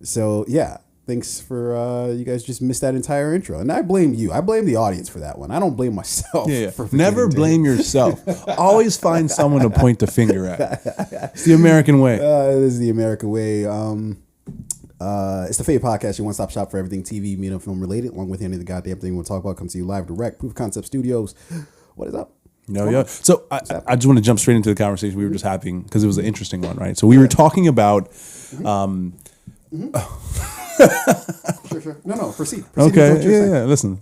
So yeah, thanks for you guys just missed that entire intro, and I blame you. I blame the audience for that one. I don't blame myself. Yeah. For Never blame yourself. Always find someone to point the finger at. It's the American way. It is the American way. It's the Fave Podcast, your one-stop shop for everything TV, media, and film related, along with any of the goddamn thing we'll talk about. Come to you live, direct, Proof of Concept Studios. What is up? No, yeah. So I just want to jump straight into the conversation we were just having because it was an interesting one, right? So we were talking about. Sure. No. Proceed. Okay. Yeah. Listen.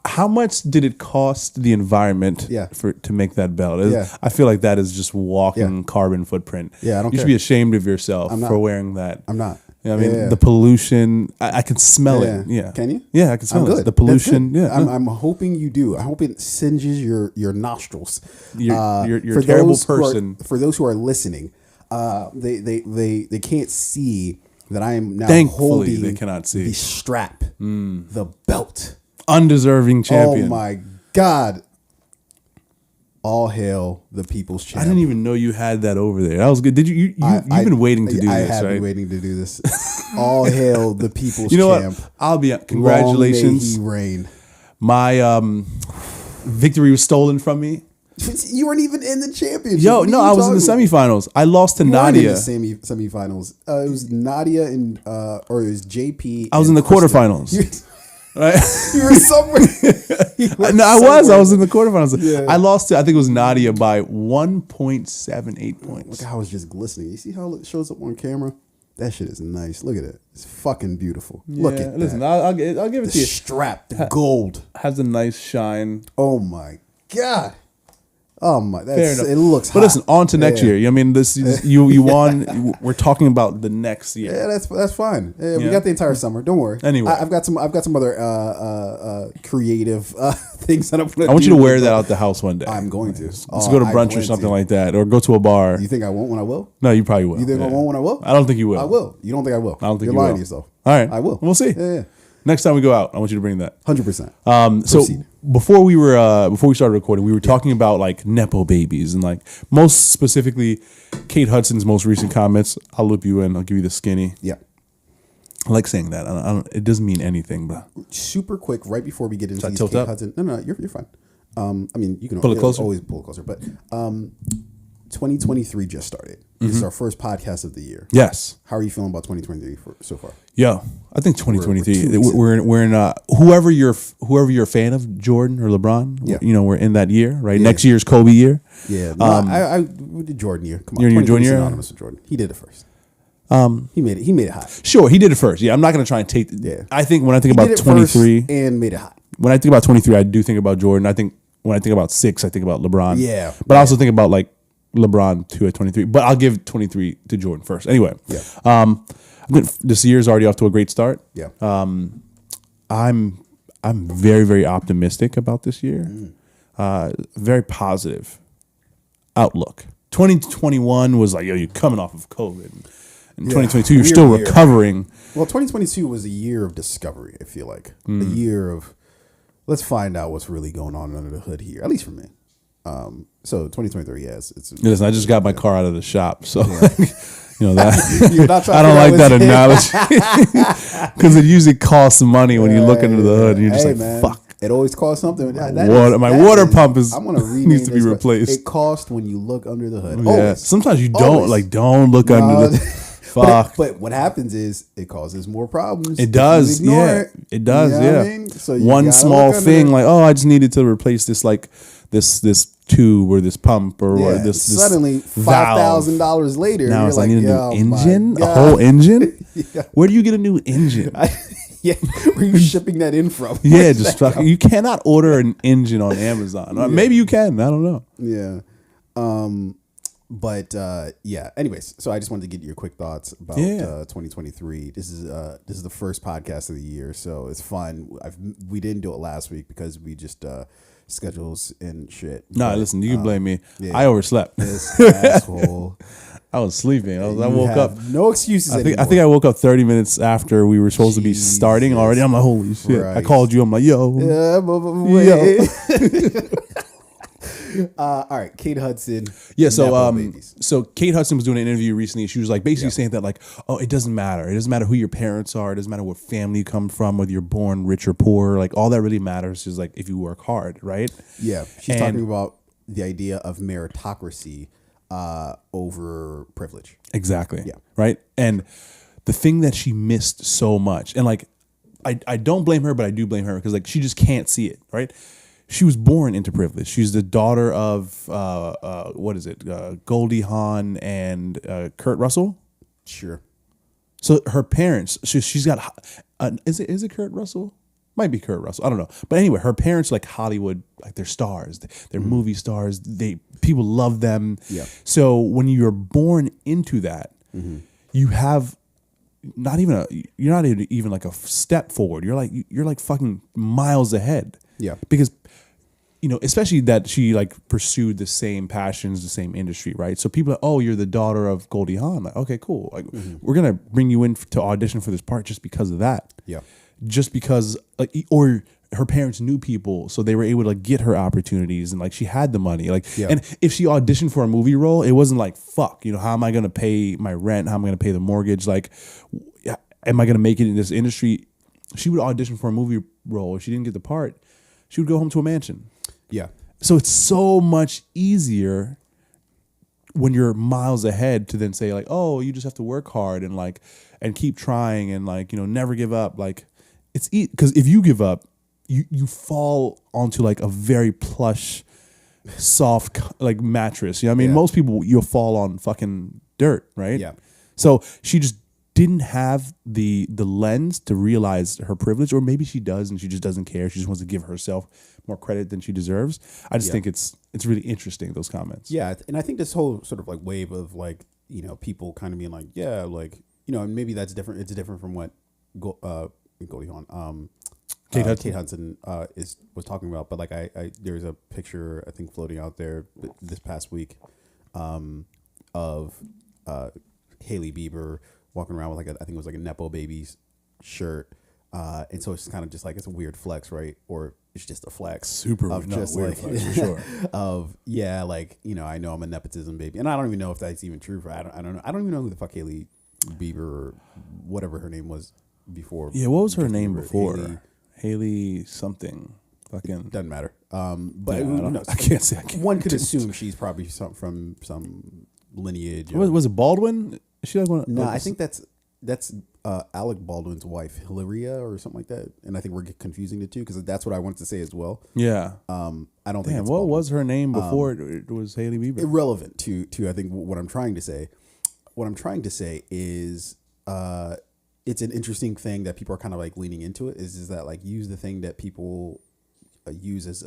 How much did it cost the environment to make that belt? I feel like that is just walking carbon footprint. Yeah, I don't You should care. be ashamed of yourself for wearing that. I'm not. I mean, the pollution, I can smell it. Yeah. Can you? Yeah, I can smell it. Good. The pollution. Yeah. I'm hoping you do. I hope it singes your nostrils. You're a terrible person. For those who are listening, they can't see that I am now Thankfully, holding they cannot see the strap, the belt. Undeserving champion. Oh my God. All hail the people's champ. I didn't even know you had that over there. That was good. Did you've been waiting to do I this, have right? been waiting to do this. All hail the people's You know champ. what? I'll be congratulations. Long may he reign. My victory was stolen from me. You weren't even in the championship. Yo, no, I was in the semifinals. I lost to Nadia. In the semifinals. It was Nadia and or it was JP. I was in the quarterfinals. Right? You were somewhere. No, I was in the quarterfinals. Yeah. I lost to, I think it was Nadia by 1.78 points. Look how it's just glistening. You see how it shows up on camera? That shit is nice. Look at it. It's fucking beautiful. Yeah, look at listen, that. I'll give it The to you. strap, the gold. Has a nice shine. Oh my God. Oh my, Fair enough. It looks hot. But listen, on to next year. I mean, this you won. We're talking about the next year. Yeah, that's fine. Yeah, we got the entire summer. Don't worry. Anyway, I've got some other creative things that I'm gonna. I want you to wear that out the house one day. I'm going to. Let's go to brunch or something like that, or go to a bar. You think I won't when I will? No, you probably will. You think I won't when I will? I don't think you will. I will. You don't think I will? I don't think you're you lying will. to yourself. All right, I will. We'll see. Yeah. Next time we go out, I want you to bring that. 100%. So before we started recording, we were talking about like nepo babies and like most specifically Kate Hudson's most recent comments. I'll loop you in. I'll give you the skinny. Yeah. I like saying that. I don't. It doesn't mean anything, but super quick, right before we get into these tilt Kate up? Hudson. No, you're fine. I mean, you can Pull it closer? always pull it closer, but 2023 just started. This is our first podcast of the year. yes. How are you feeling about 2023 so far? Yo, I think 2023. We're 2 We're in whoever you're a fan of, Jordan or LeBron. Yeah. You know, we're in that year, right? Next year's Kobe year. Yeah, no, we did Jordan year. Come on, You're in your 2023 junior year? synonymous with Jordan. He did it first. He made it hot. Sure, he did it first. Yeah, I'm not gonna try and take. Yeah. I think when I think He about did it 23, first and made it hot. when I think about 23, I do think about Jordan. I think when I think about 6, I think about LeBron. Yeah. But I also think about like LeBron 2 at 23. But I'll give 23 to Jordan first. Anyway. Yeah. This year's already off to a great start. Yeah. I'm very, very optimistic about this year. Very positive outlook. 2021 was like, yo, you're coming off of COVID. In 2022, you're still recovering. Well, 2022 was a year of discovery, I feel like. A year of, let's find out what's really going on under the hood here, at least for me. So 2023, yes. Listen, I just got my car out of the shop, so you know that. You're not trying I don't like that analogy because it usually costs money when you look under the hood and you're just like, man, fuck. It always costs something. My water pump needs to be this, replaced. It costs when you look under the hood. Yeah. Always. Sometimes you don't look under the fuck. But what happens is it causes more problems. It does, yeah. It does, you know yeah. what I mean? So one small thing, like, oh, I just needed to replace this, like this tube or this pump or this suddenly $5,000 later. Now it's like, I need a new engine, a whole engine. Where do you get a new engine? Yeah, where are you shipping that in from? Yeah, just fucking. You cannot order an engine on Amazon. Maybe you can. I don't know. Yeah. But anyways, so I just wanted to get your quick thoughts about 2023. This is the first podcast of the year, so it's fun. We didn't do it last week because we just schedules and shit. No, listen, you can blame me. Yeah. I overslept. This asshole. I was sleeping. I woke up. No excuses. I think I woke up 30 minutes after we were supposed to be starting already. I'm like, holy shit! Christ. I called you. I'm like, yo. Yeah, yo. All right, Kate Hudson. Yeah, Nepo babies. so Kate Hudson was doing an interview recently. She was like basically saying that like, oh, it doesn't matter. It doesn't matter who your parents are. It doesn't matter what family you come from, whether you're born rich or poor. Like all that really matters is like if you work hard, right? Yeah, she's talking about the idea of meritocracy over privilege. Exactly. Yeah. Right. And the thing that she missed so much, and like, I don't blame her, but I do blame her because like she just can't see it. Right. She was born into privilege. She's the daughter of what is it? Goldie Hawn and Kurt Russell. Sure. So her parents, she's got. Is it Kurt Russell? Might be Kurt Russell. I don't know. But anyway, her parents like Hollywood, like they're stars. They're movie stars. People love them. Yeah. So when you're born into that, you have you're not even like a step forward. You're like fucking miles ahead. Yeah. Because especially that she like pursued the same passions, the same industry, right? So people are, oh, you're the daughter of Goldie Hawn. Like, okay, cool. Like we're gonna bring you in to audition for this part just because of that. Yeah. Just because like, or her parents knew people, so they were able to like, get her opportunities, and like she had the money. Like, and if she auditioned for a movie role, it wasn't like, fuck, how am I gonna pay my rent? How am I gonna pay the mortgage? Like, am I gonna make it in this industry? She would audition for a movie role. If she didn't get the part, she would go home to a mansion. Yeah. So it's so much easier when you're miles ahead to then say like, oh, you just have to work hard and like, and keep trying and like, never give up. Like it's because if you give up, you fall onto like a very plush, soft like mattress. I mean, most people you'll fall on fucking dirt, right? Yeah. So she just didn't have the lens to realize her privilege, or maybe she does and she just doesn't care. She just wants to give herself more credit than she deserves. I just think it's really interesting, those comments. Yeah, and I think this whole sort of like wave of like people kind of being like, yeah, like and maybe that's different. It's different from what Goldie Hawn, Kate Hudson was talking about. But like I there's a picture I think floating out there this past week of Hailey Bieber walking around with like I think it was like a Nepo babies shirt, and so it's kind of just like it's a weird flex, right? Or it's just a flex, super of just weird like flex for sure. Of like I know I'm a nepotism baby, and I don't even know if that's even true. I don't know. I don't even know who the fuck Hailey Bieber or whatever her name was before. Yeah, what was her name before? Hailey something. Fucking doesn't matter. But I can't say. One could assume she's probably from some lineage. Was it Baldwin? Is she like one? No, I think that's Alec Baldwin's wife, Hilaria, or something like that. And I think we're confusing the two because that's what I wanted to say as well. Yeah. I don't think. Damn, what was her name before it was Hailey Bieber? Irrelevant to I think what I'm trying to say. What I'm trying to say is, it's an interesting thing that people are kind of like leaning into it. Is that like use the thing that people use as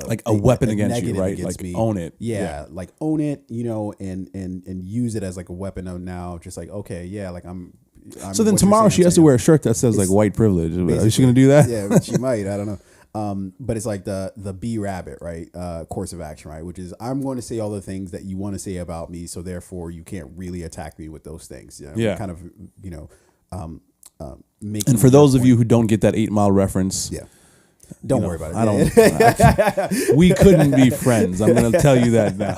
like a weapon against you, right? Against like me. Own it. Yeah, like own it, and use it as like a weapon of now. Just like okay, yeah, like I'm so then tomorrow she has to wear a shirt that says like white privilege. Is she gonna do that? Yeah, she might. I don't know. But it's like the B rabbit, right? Course of action, right? Which is I'm going to say all the things that you want to say about me, so therefore you can't really attack me with those things. Yeah. Kind of, and for those of you who don't get that 8 Mile reference, don't worry about it. I don't. We couldn't be friends. I'm going to tell you that now.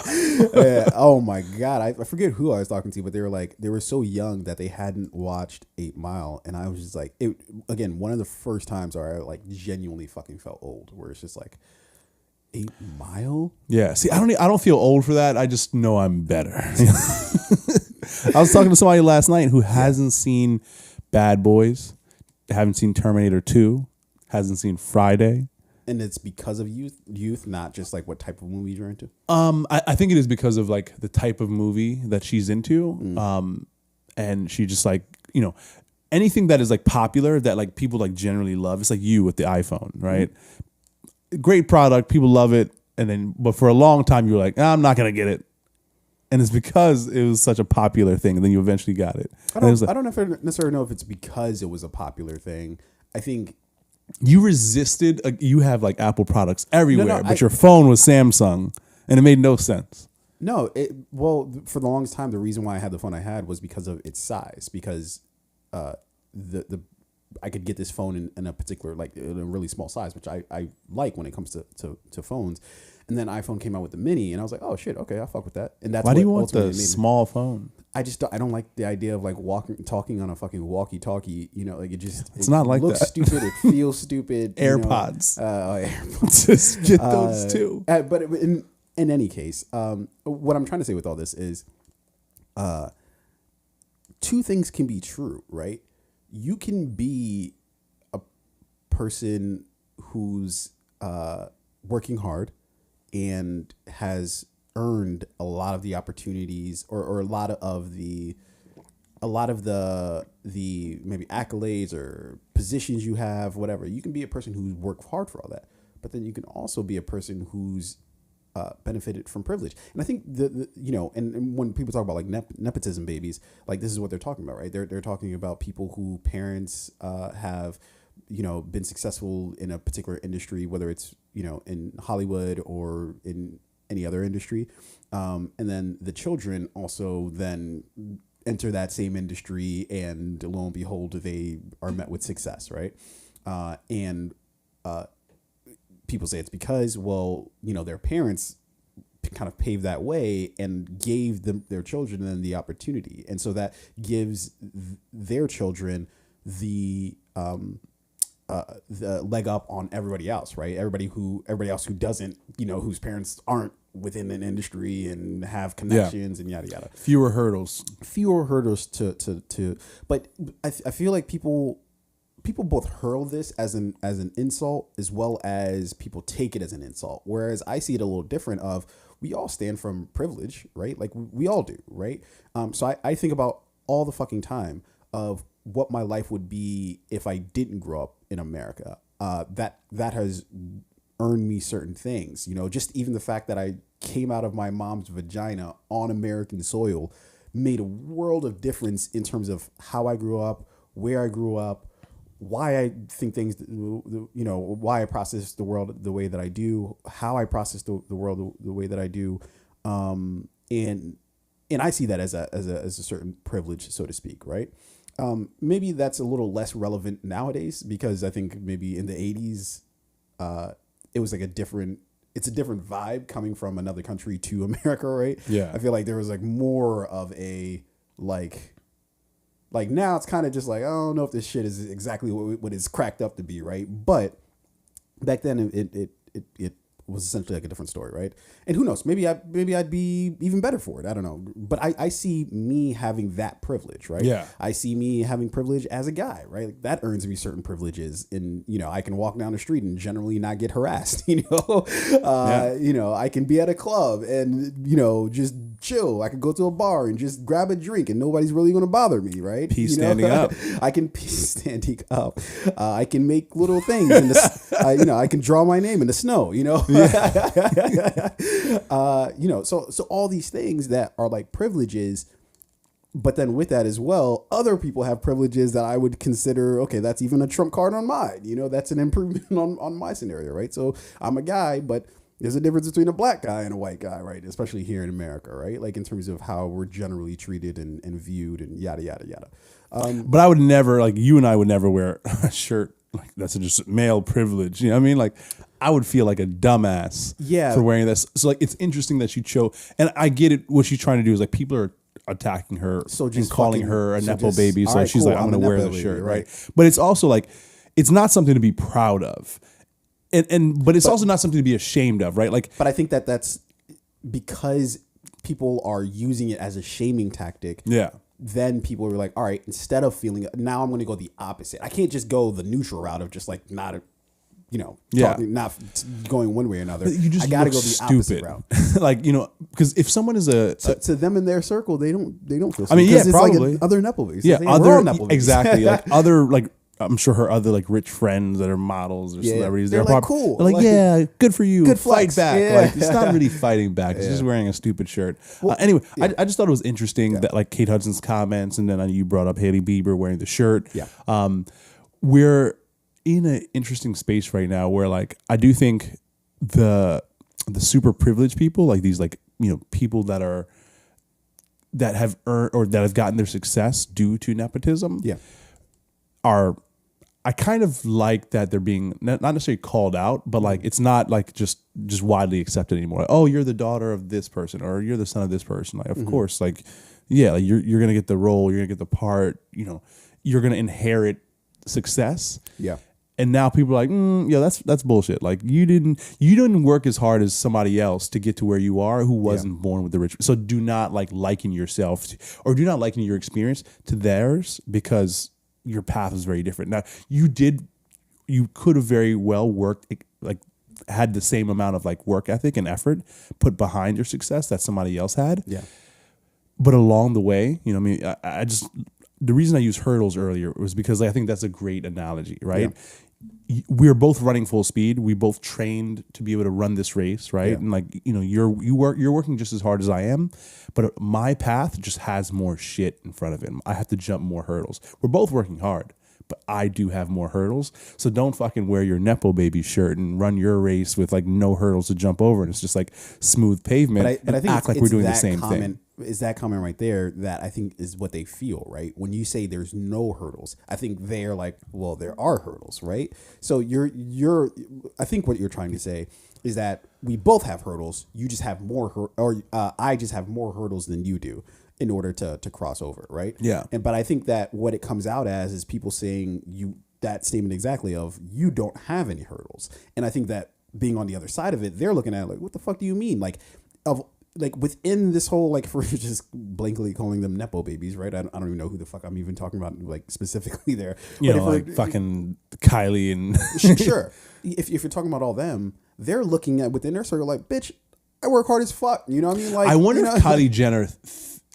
Oh my God. I forget who I was talking to, but they were so young that they hadn't watched 8 Mile. And I was just like, again, one of the first times where I like genuinely fucking felt old, where it's just like 8 Mile. Yeah. See, I don't feel old for that. I just know I'm better. I was talking to somebody last night who hasn't seen Bad Boys, haven't seen Terminator 2, hasn't seen Friday. And it's because of youth, not just like what type of movies you're into? I think it is because of like the type of movie that she's into. And she just like, anything that is like popular that like people like generally love. It's like you with the iPhone, right? Great product, people love it. But for a long time you were like, I'm not going to get it. And it's because it was such a popular thing. And then you eventually got it. I don't necessarily know if it's because it was a popular thing. I think you resisted. You have like Apple products everywhere, but your phone was Samsung, and it made no sense. No, for the longest time, the reason why I had the phone I had was because of its size. Because the I could get this phone in a particular, like in a really small size, which I like when it comes to phones. And then iPhone came out with the mini, and I was like, oh shit, okay, I'll fuck with that. And that's why do you want the small phone? I don't like the idea of like talking on a fucking walkie-talkie. You know, like it's not like looks that. Stupid. It feels stupid. AirPods. AirPods. Just get those too. But in any case, what I'm trying to say with all this is, two things can be true, right? You can be a person who's working hard and has earned a lot of the opportunities or a lot of the maybe accolades or positions you have, whatever. You can be a person who's worked hard for all that, but then you can also be a person who's benefited from privilege. And I think and when people talk about like nepotism babies, like this is what they're talking about, right? They're talking about people who parents have, been successful in a particular industry, whether it's, in Hollywood or in any other industry. And then the children also then enter that same industry, and lo and behold, they are met with success, right? And people say it's because, well, their parents kind of paved that way and gave their children then the opportunity. And so that gives their children the leg up on everybody else, right? Everybody else who doesn't, whose parents aren't within an industry and have connections and yada yada. Fewer hurdles to. But I feel like people both hurl this as an insult as well as people take it as an insult. Whereas I see it a little different of, we all stand from privilege, right? Like we all do, right? So I think about all the fucking time of what my life would be if I didn't grow up in America. That has earned me certain things, just even the fact that I came out of my mom's vagina on American soil made a world of difference in terms of how I grew up, where I grew up, why I think things, why I process the world the way that I do, how I process the world the way that I do. And I see that as a certain privilege, so to speak, right? Maybe that's a little less relevant nowadays, because I think maybe in the 80s, it was like it's a different vibe coming from another country to America, right? Yeah. I feel like there was like more of a like now it's kind of just like, I don't know if this shit is exactly what it's cracked up to be, right? But back then it was essentially like a different story, right? And who knows? Maybe I'd be even better for it. I don't know. But I see me having that privilege, right? Yeah. I see me having privilege as a guy, right? Like that earns me certain privileges. And, I can walk down the street and generally not get harassed, I can be at a club and, just chill. I could go to a bar and just grab a drink and nobody's really going to bother me, right? Pee standing up. I can pee standing up. I can make little things. In I can draw my name in the snow, So all these things that are like privileges, but then with that as well, other people have privileges that I would consider, okay, that's even a trump card on mine. That's an improvement on my scenario, right? So I'm a guy, but there's a difference between a black guy and a white guy, right? Especially here in America, right? Like in terms of how we're generally treated and viewed and yada, yada, yada. But I would never, like you and I would never wear a shirt like that's just male privilege. You know what I mean? Like I would feel like a dumbass for wearing this. So like it's interesting that she chose, and I get it. What she's trying to do is like people are attacking her and calling her a nepo baby. So she's like, I'm going to wear the shirt, right? But it's also like it's not something to be proud of. But it's also not something to be ashamed of, right? Like, but I think that's because people are using it as a shaming tactic. Yeah. Then people are like, all right, instead of feeling, now I'm going to go the opposite. I can't just go the neutral route of just like not, not going one way or another. I got to go the opposite route. Like, because if someone is to them in their circle, they don't feel stupid. I mean, yeah, it's probably like other nepo babies. Yeah, exactly. Like other like. I'm sure her other like rich friends that are models or celebrities. They're like, cool. They're like, yeah, good for you. Good fight flex. back. Yeah. Like it's not really fighting back. It's just wearing a stupid shirt. Well, anyway, I just thought it was interesting that like Kate Hudson's comments, and then you brought up Hailey Bieber wearing the shirt. Yeah. We're in an interesting space right now where like I do think the super privileged people, like these like people that have earned or that have gotten their success due to nepotism, are I kind of like that they're being not necessarily called out, but like it's not like just widely accepted anymore. Like, oh, you're the daughter of this person, or you're the son of this person. Like, of course, like, yeah, like you're gonna get the role, you're gonna get the part. You know, you're gonna inherit success. Yeah. And now people are like, yeah, that's bullshit. Like you didn't work as hard as somebody else to get to where you are, who wasn't born with the rich. So do not like liken yourself or do not liken your experience to theirs, because your path is very different. Now you could have very well worked, like had the same amount of like work ethic and effort put behind your success that somebody else had. Yeah. But along the way, you know, what I mean, I just, the reason I used hurdles earlier was because I think that's a great analogy, right? Yeah. We're both running full speed. We both trained to be able to run this race, right? Yeah. And like, you know, you're working just as hard as I am, but my path just has more shit in front of it. I have to jump more hurdles. We're both working hard, but I do have more hurdles. So don't fucking wear your Nepo baby shirt and run your race with like no hurdles to jump over, and it's just like smooth pavement. But I think act like we're doing the same thing. Is that comment right there that I think is what they feel, right? When you say there's no hurdles, I think they're like, well, there are hurdles, right? So I think what you're trying to say is that we both have hurdles. You just have more, I just have more hurdles than you do in order to cross over, right? Yeah. But I think that what it comes out as is people saying that statement exactly of you don't have any hurdles. And I think that being on the other side of it, they're looking at it like, what the fuck do you mean? Like within this whole, like, for just blankly calling them Nepo babies, right? I don't even know who the fuck I'm even talking about, like, specifically there. You know, like fucking Kylie and... Sure. If you're talking about all them, they're looking at within their circle like, bitch, I work hard as fuck. You know what I mean? Like, I wonder if Kylie Jenner,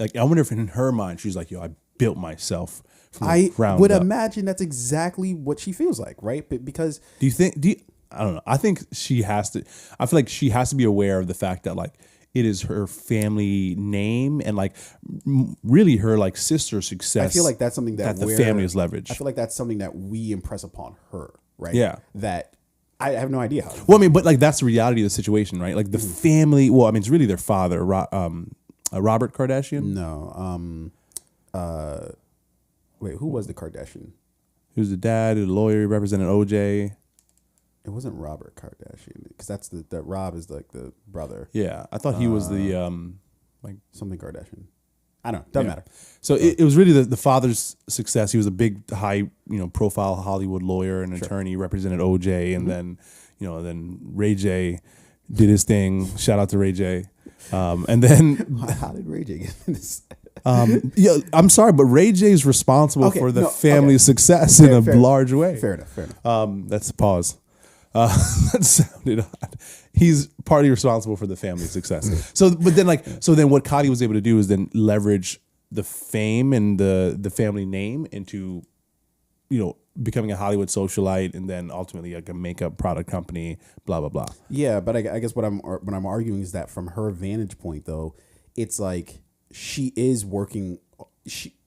I wonder if in her mind, she's like, yo, I built myself from the ground would up. Imagine that's exactly what she feels like, right? But because... I don't know. I think she has to... I feel like she has to be aware of the fact that, like, it is her family name and like really her like sister's success. I feel like that's something that the family is leveraged. I feel like that's something that we impress upon her, right? Yeah. That I have no idea how. Well, I mean, but like that's the reality of the situation, right? Like the family. Well, I mean, it's really their father, Robert Kardashian. No. Wait, who was the Kardashian? He was the dad, the lawyer, he represented OJ. It wasn't Robert Kardashian, because that's that Rob is like the brother. Yeah, I thought he was the like something Kardashian. I don't know. Doesn't matter. So it was really the father's success. He was a big, high, profile Hollywood lawyer and attorney, represented OJ, and then, then Ray J did his thing. Shout out to Ray J. And then how did Ray J get in this? Yeah, I'm sorry, but Ray J is responsible for the family's success in a large way. Fair enough. That's a pause. That sounded odd. He's partly responsible for the family's success. So then what Kylie was able to do is then leverage the fame and the family name into, becoming a Hollywood socialite, and then ultimately like a makeup product company, blah blah blah. Yeah, but I guess what I'm arguing is that from her vantage point, though, it's like she is working.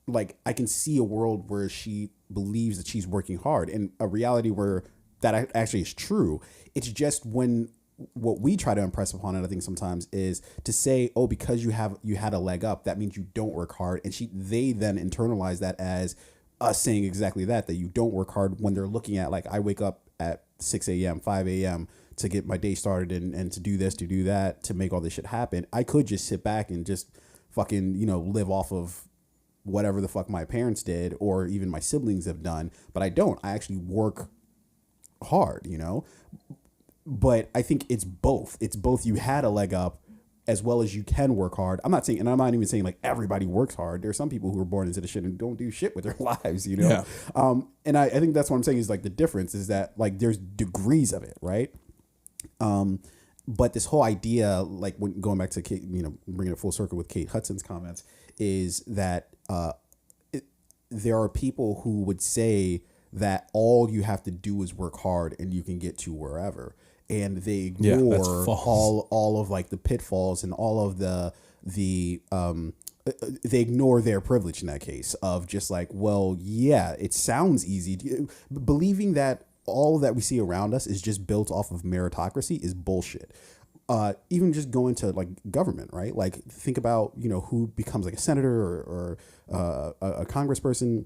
I can see a world where she believes that she's working hard, and a reality where that actually is true. It's just what we try to impress upon it, I think sometimes, is to say, oh, because you had a leg up, that means you don't work hard. And they then internalize that as us saying exactly that you don't work hard, when they're looking at, like, I wake up at 6 a.m., 5 a.m. to get my day started and to do this, to do that, to make all this shit happen. I could just sit back and just fucking, live off of whatever the fuck my parents did or even my siblings have done. But I don't. I actually work hard, but I think it's both. It's both. You had a leg up as well as you can work hard. I'm not even saying like everybody works hard. There are some people who are born into the shit and don't do shit with their lives, Yeah. And I think that's what I'm saying is like the difference is that like there's degrees of it, right? But this whole idea, like when going back to Kate, bringing it full circle with Kate Hudson's comments, is that there are people who would say that all you have to do is work hard and you can get to wherever, and they ignore all of like the pitfalls and all of they ignore their privilege in that case of just like, well, yeah, it sounds easy. Believing that all that we see around us is just built off of meritocracy is bullshit. Even just going to like government, right? Like think about, who becomes like a senator or a congressperson.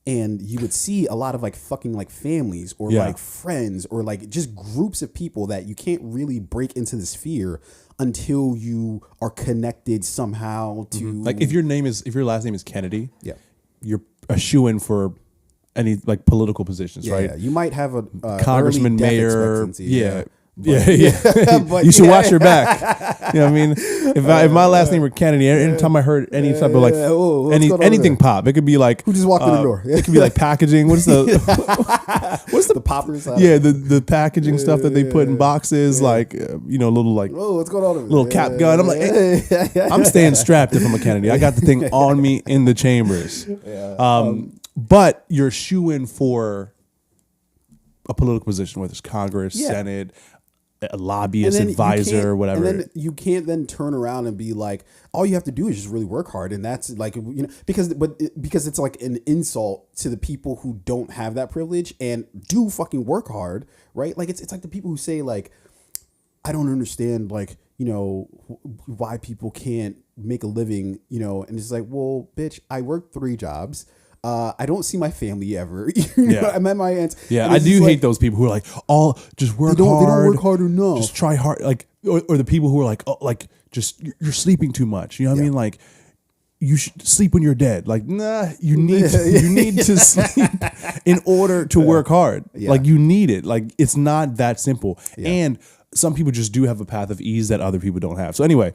and you would see a lot of like fucking like families or like friends or like just groups of people that you can't really break into this sphere until you are connected somehow to like if your last name is Kennedy, yeah, you're a shoo-in for any like political positions, right? Yeah. You might have a congressman, early death mayor, expectancy, yeah. But you should watch your back. You know what I mean? If my last name were Kennedy, anytime I heard any type of like anything pop, it could be like who just walked in the door. It could be like packaging. What's the poppers? Yeah, the packaging stuff that they put in boxes, like little like what's going on? Little cap gun. I'm like, I'm staying strapped if I'm a Kennedy. I got the thing on me in the chambers. But you're shoo-in for a political position, whether it's Congress, Senate, a lobbyist, advisor, whatever. And then you can't then turn around and be like, all you have to do is just really work hard, and that's like because it's like an insult to the people who don't have that privilege and do fucking work hard, right? Like it's like the people who say like, I don't understand like why people can't make a living, and it's like, well, bitch, I work 3 jobs. I don't see my family ever. I met my aunts. Yeah, I do hate those people who are like, just work hard. They don't work hard enough. Just try hard. Like, or the people who are like, just you're sleeping too much. You know what I mean? Like, you should sleep when you're dead. Like, nah, you need to sleep in order to work hard. Yeah. Like, you need it. Like, it's not that simple. Yeah. And some people just do have a path of ease that other people don't have. So anyway,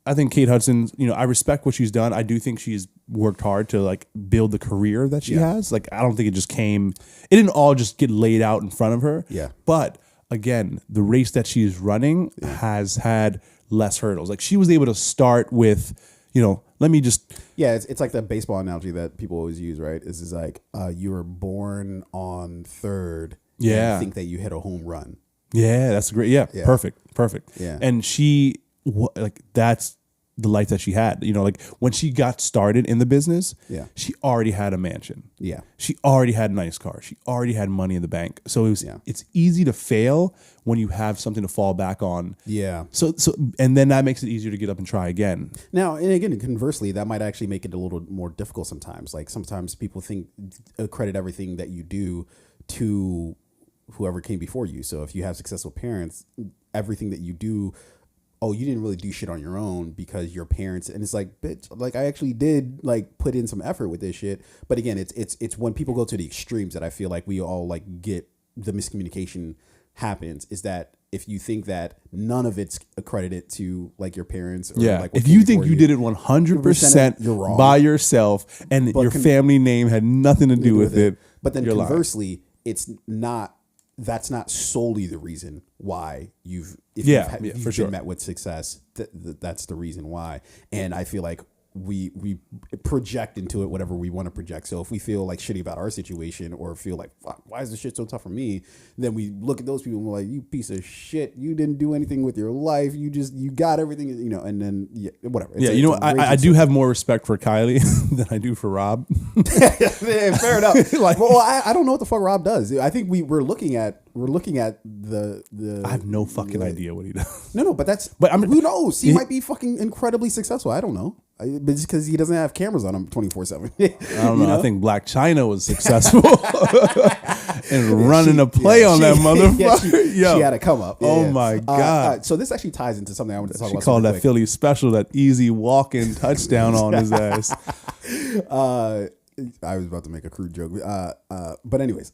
I think Kate Hudson, I respect what she's done. I do think she's worked hard to like build the career that she has. Like, I don't think it didn't all just get laid out in front of her. Yeah. But again, the race that she's running has had less hurdles. Like, she was able to start with, let me just. Yeah. It's like the baseball analogy that people always use, right? Is like, you were born on third. Yeah. And think that you hit a home run. Yeah. That's great. Yeah. Perfect. Yeah. And that's the life that she had, like when she got started in the business, she already had a mansion. Yeah. She already had a nice car. She already had money in the bank. So it's easy to fail when you have something to fall back on. Yeah. So and then that makes it easier to get up and try again. Now, and again, conversely, that might actually make it a little more difficult sometimes. Like sometimes people credit everything that you do to whoever came before you. So if you have successful parents, everything that you do, you didn't really do shit on your own because your parents, and it's like, bitch, like I actually did like put in some effort with this shit. But again, it's when people go to the extremes that I feel like we all like get the miscommunication happens, is that if you think that none of it's accredited to like your parents, or like if you think you did it 100% by yourself and your family name had nothing to do with it, but then conversely, that's not solely the reason why you've been met with success. That's the reason why. And I feel like we project into it whatever we want to project. So if we feel like shitty about our situation or feel like, fuck, why is this shit so tough for me? Then we look at those people and we're like, you piece of shit. You didn't do anything with your life. You got everything, and then whatever. I do have more respect for Kylie than I do for Rob. Fair enough. I don't know what the fuck Rob does. I think we're looking at the I have no fucking idea what he does. No, but who knows? He might be fucking incredibly successful. I don't know. But just because he doesn't have cameras on him 24/7. I don't know. I think Black China was successful and running a play on that motherfucker. She had to come up. My God. So this actually ties into something I wanted to talk about. She called that Philly special that easy walk-in touchdown on his ass. I was about to make a crude joke. But anyways,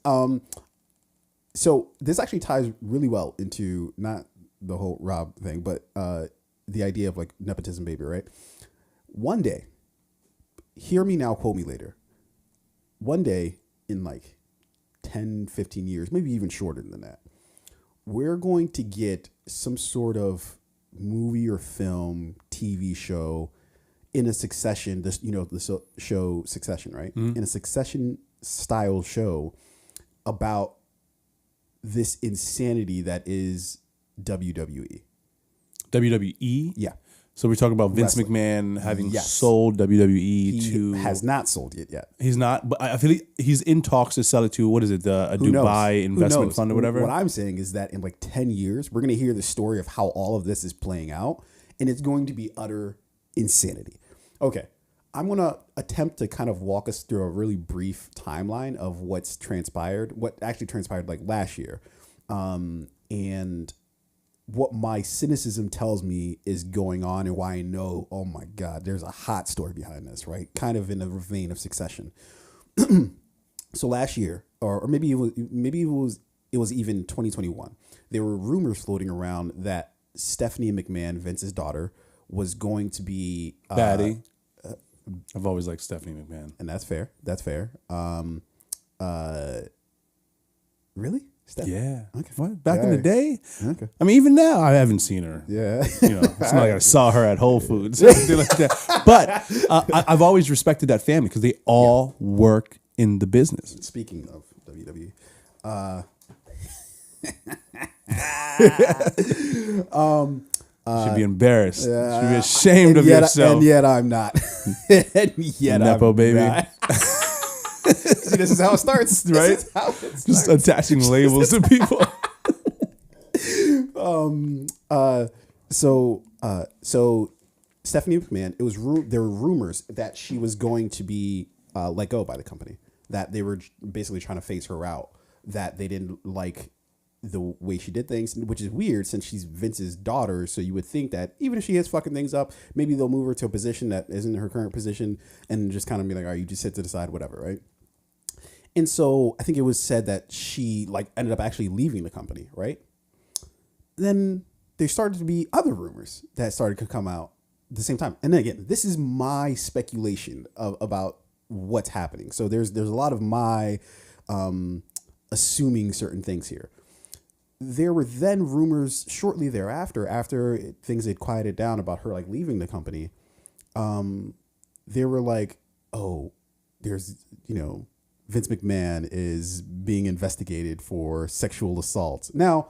so this actually ties really well into not the whole Rob thing, but the idea of like nepotism baby, right? One day, hear me now, quote me later. One day in like 10, 15 years, maybe even shorter than that, we're going to get some sort of movie or film, TV show in a succession, the show Succession, right? Mm-hmm. In a Succession style show about this insanity that is WWE. WWE? Yeah. So we're talking about Vince McMahon having sold WWE He has not sold it yet. He's not, but I feel he's in talks to sell it to, what is it, a Dubai investment fund or whatever? What I'm saying is that in like 10 years, we're going to hear the story of how all of this is playing out, and it's going to be utter insanity. Okay. I'm going to attempt to kind of walk us through a really brief timeline of what actually transpired like last year. And what my cynicism tells me is going on and why I know, oh my God, there's a hot story behind this, right? Kind of in the vein of Succession. So last year, or maybe it was even 2021. There were rumors floating around that Stephanie McMahon, Vince's daughter, was going to be Daddy. I've always liked Stephanie McMahon, and that's fair. That's fair. Really? Yeah. Okay. What? Back in the day? Okay. I mean, even now, I haven't seen her. Yeah. You know, it's not like I saw her at Whole Foods or anything like that. But I've always respected that family because they all work in the business. Speaking of WWE, should be embarrassed. Should be ashamed of yourself. And yet I'm not. And yet Nepo I'm baby. not. See, this is how it starts, right? This is how it starts. Just attaching labels to people. So Stephanie McMahon, there were rumors that she was going to be let go by the company, that they were basically trying to phase her out, that they didn't like the way she did things, which is weird since she's Vince's daughter. So you would think that even if she is fucking things up, maybe they'll move her to a position that isn't her current position and just kind of be like, all right, you just sit to the side, whatever, right? And so I think it was said that she like ended up actually leaving the company, right? Then there started to be other rumors that started to come out at the same time. And then again, this is my speculation about what's happening. So there's a lot of my assuming certain things here. There were then rumors shortly thereafter, after things had quieted down about her like leaving the company. They were like, oh, there's, Vince McMahon is being investigated for sexual assault. Now,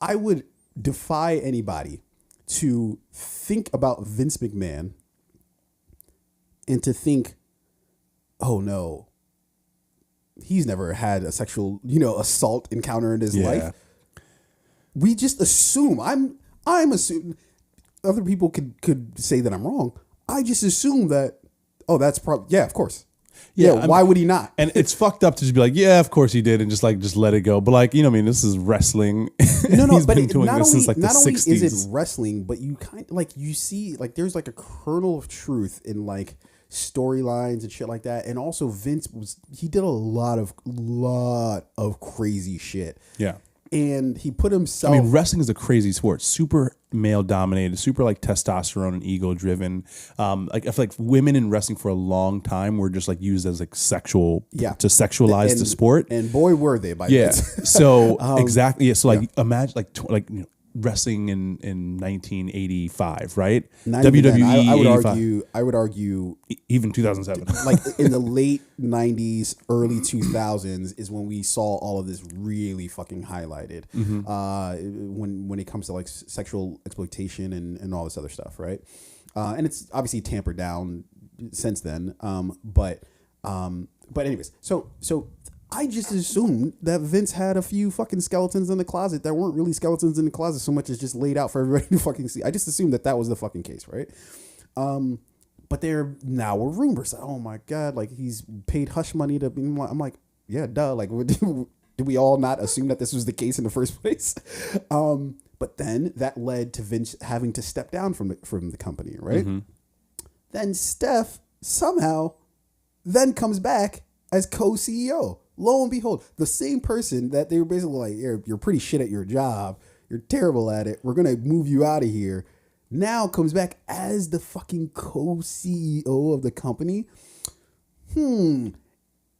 I would defy anybody to think about Vince McMahon and to think, oh no, he's never had a sexual, assault encounter in his life. We just assume. I'm assuming. Other people could say that I'm wrong. I just assume that. Oh, that's probably of course. Yeah. Why would he not? And it's fucked up to just be like, yeah, of course he did, and just let it go. But this is wrestling. No, he's but been doing this since the 60s. Not only is it wrestling, but you kind of you see there's a kernel of truth in storylines and shit like that. And also Vince did a lot of crazy shit. Yeah. And he put himself. Wrestling is a crazy sport, super male dominated, super testosterone and ego driven. I feel like women in wrestling for a long time were just used as sexual to sexualize the sport. And boy, were they by then. So exactly. Yeah. So imagine wrestling in 1985, right? WWE. I would argue even 2007. In the late 90s, early 2000s is when we saw all of this really fucking highlighted. Mm-hmm. When it comes to sexual exploitation and all this other stuff, right? And it's obviously tampered down since then. But anyways, so I just assumed that Vince had a few fucking skeletons in the closet that weren't really skeletons in the closet so much as just laid out for everybody to fucking see. I just assumed that was the fucking case, right? But there now were rumors. Oh my God, he's paid hush money to be. I'm like, yeah, duh. Did we all not assume that this was the case in the first place? But then that led to Vince having to step down from the company, right? Mm-hmm. Then Steph somehow then comes back as co-CEO. Lo and behold, the same person that they were basically you're pretty shit at your job. You're terrible at it. We're going to move you out of here. Now comes back as the fucking co-CEO of the company.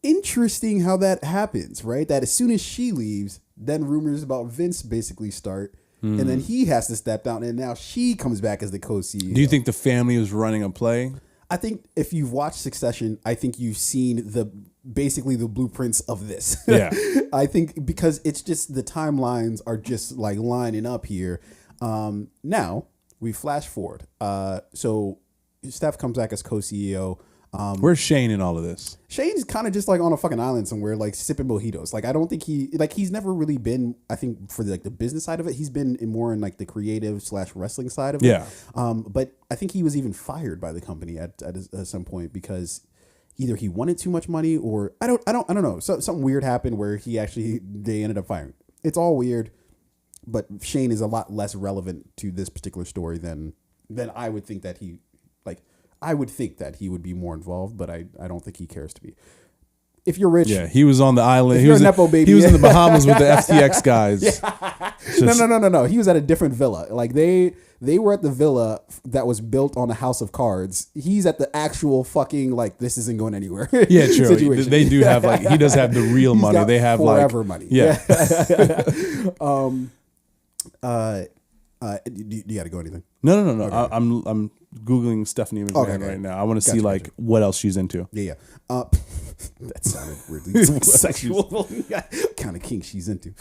Interesting how that happens, right? That as soon as she leaves, then rumors about Vince basically start. And then he has to step down, and now she comes back as the co-CEO. Do you think the family was running a play? I think if you've watched Succession, I think you've seen basically the blueprints of this. Yeah. I think because it's just the timelines are just lining up here. Now we flash forward. So Steph comes back as co-CEO. Where's Shane in all of this? Shane's kind of just like on a fucking island somewhere, like sipping mojitos. Like I don't think he's never really been. I think for the business side of it, he's been more in like the creative / wrestling side of it. Yeah. But I think he was even fired by the company at some point because either he wanted too much money or I don't know. So something weird happened where they ended up firing. It's all weird, but Shane is a lot less relevant to this particular story than I would think that he. I would think that he would be more involved, but I don't think he cares to be. If you're rich, he was on the island. He was a Nepo baby. He was in the Bahamas with the FTX guys. No. He was at a different villa. Like they were at the villa that was built on a house of cards. He's at the actual fucking like this isn't going anywhere. Yeah, true. Situation. They do have like he does have the real He's money. got They have forever like money. Yeah. You got to go anything? No. Okay. I'm Googling Stephanie McMahon right now. I want to see like what else she's into. Yeah. That sounded weirdly sexual. What kind of kink she's into?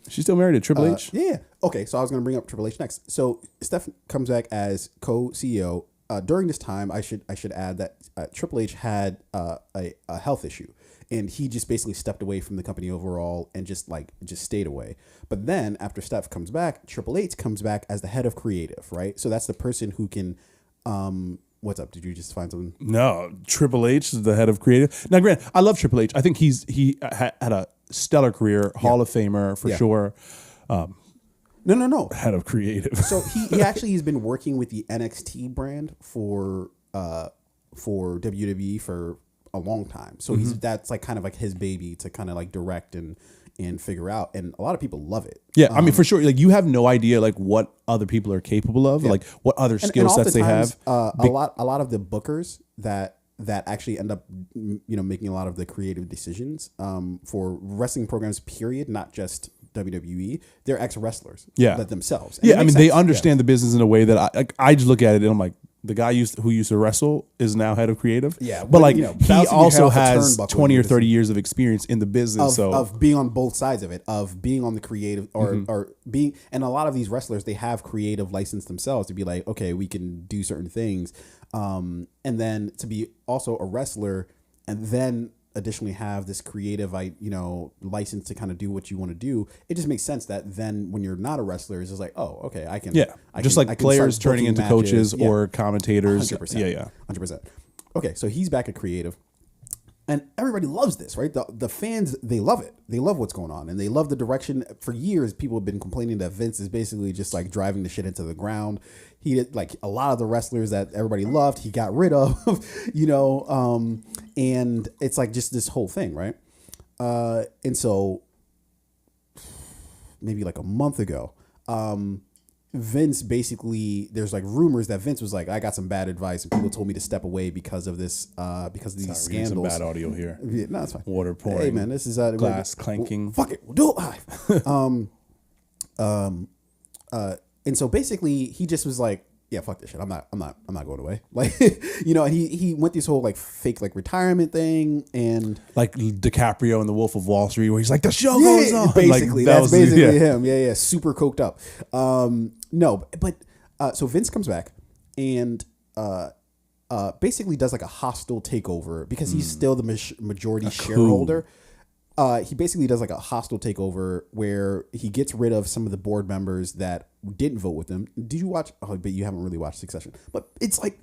She's still married to Triple H? Yeah. Okay, so I was going to bring up Triple H next. So Steph comes back as co-CEO. During this time, I should add that Triple H had a health issue, and he just basically stepped away from the company overall and just stayed away. But then after Steph comes back, Triple H comes back as the head of creative, right? So that's the person who can. What's up? Did you just find something? No, Triple H is the head of creative. Now, Grant, I love Triple H. I think he had a stellar career, Hall of Famer for sure. No. Head of creative. So he actually has been working with the NXT brand for WWE for a long time. So that's like kind of like his baby to kind of like direct and figure out, and a lot of people love it. Yeah, I mean for sure. Like you have no idea like what other people are capable of, like what other skill sets they have. A lot of the bookers that actually end up making a lot of the creative decisions for wrestling programs. Period, not just WWE. They're ex wrestlers. Yeah, themselves. And I mean they understand the business in a way that I just look at it and I'm like, the guy who used to wrestle is now head of creative. Yeah, but like he also has 20 or 30 years of experience in the business. Of being on both sides of it, of being on the creative or being, and a lot of these wrestlers, they have creative license themselves to be like, okay, we can do certain things, and then to be also a wrestler, and then additionally have this creative, license to kind of do what you want to do. It just makes sense that then when you're not a wrestler, it's just like, oh, okay, I can. Yeah, I can players turning into matches, coaches or commentators. 100%. Yeah. 100%. Okay, so he's back at creative. And everybody loves this, right? The fans, they love it. They love what's going on. And they love the direction. For years, people have been complaining that Vince is basically just like driving the shit into the ground. He did like a lot of the wrestlers that everybody loved, he got rid of, and it's like just this whole thing, right? And so maybe like a month ago, Vince basically, there's like rumors that Vince was like, I got some bad advice and people told me to step away because of this, because of these scandals. Some bad audio here. Yeah, no, it's fine. Water pouring. Hey man, this is glass clanking. Fuck it, we'll do it live. And so basically he just was like, yeah, fuck this shit. I'm not going away. Like, and he went this whole like fake like retirement thing and like DiCaprio in The Wolf of Wall Street where he's like, the show goes on. Basically, like, that's basically him. Yeah. Super coked up. So Vince comes back and basically does like a hostile takeover because he's still the majority shareholder. He basically does like a hostile takeover where he gets rid of some of the board members that didn't vote with him. Did you watch? Oh, but you haven't really watched Succession. But it's like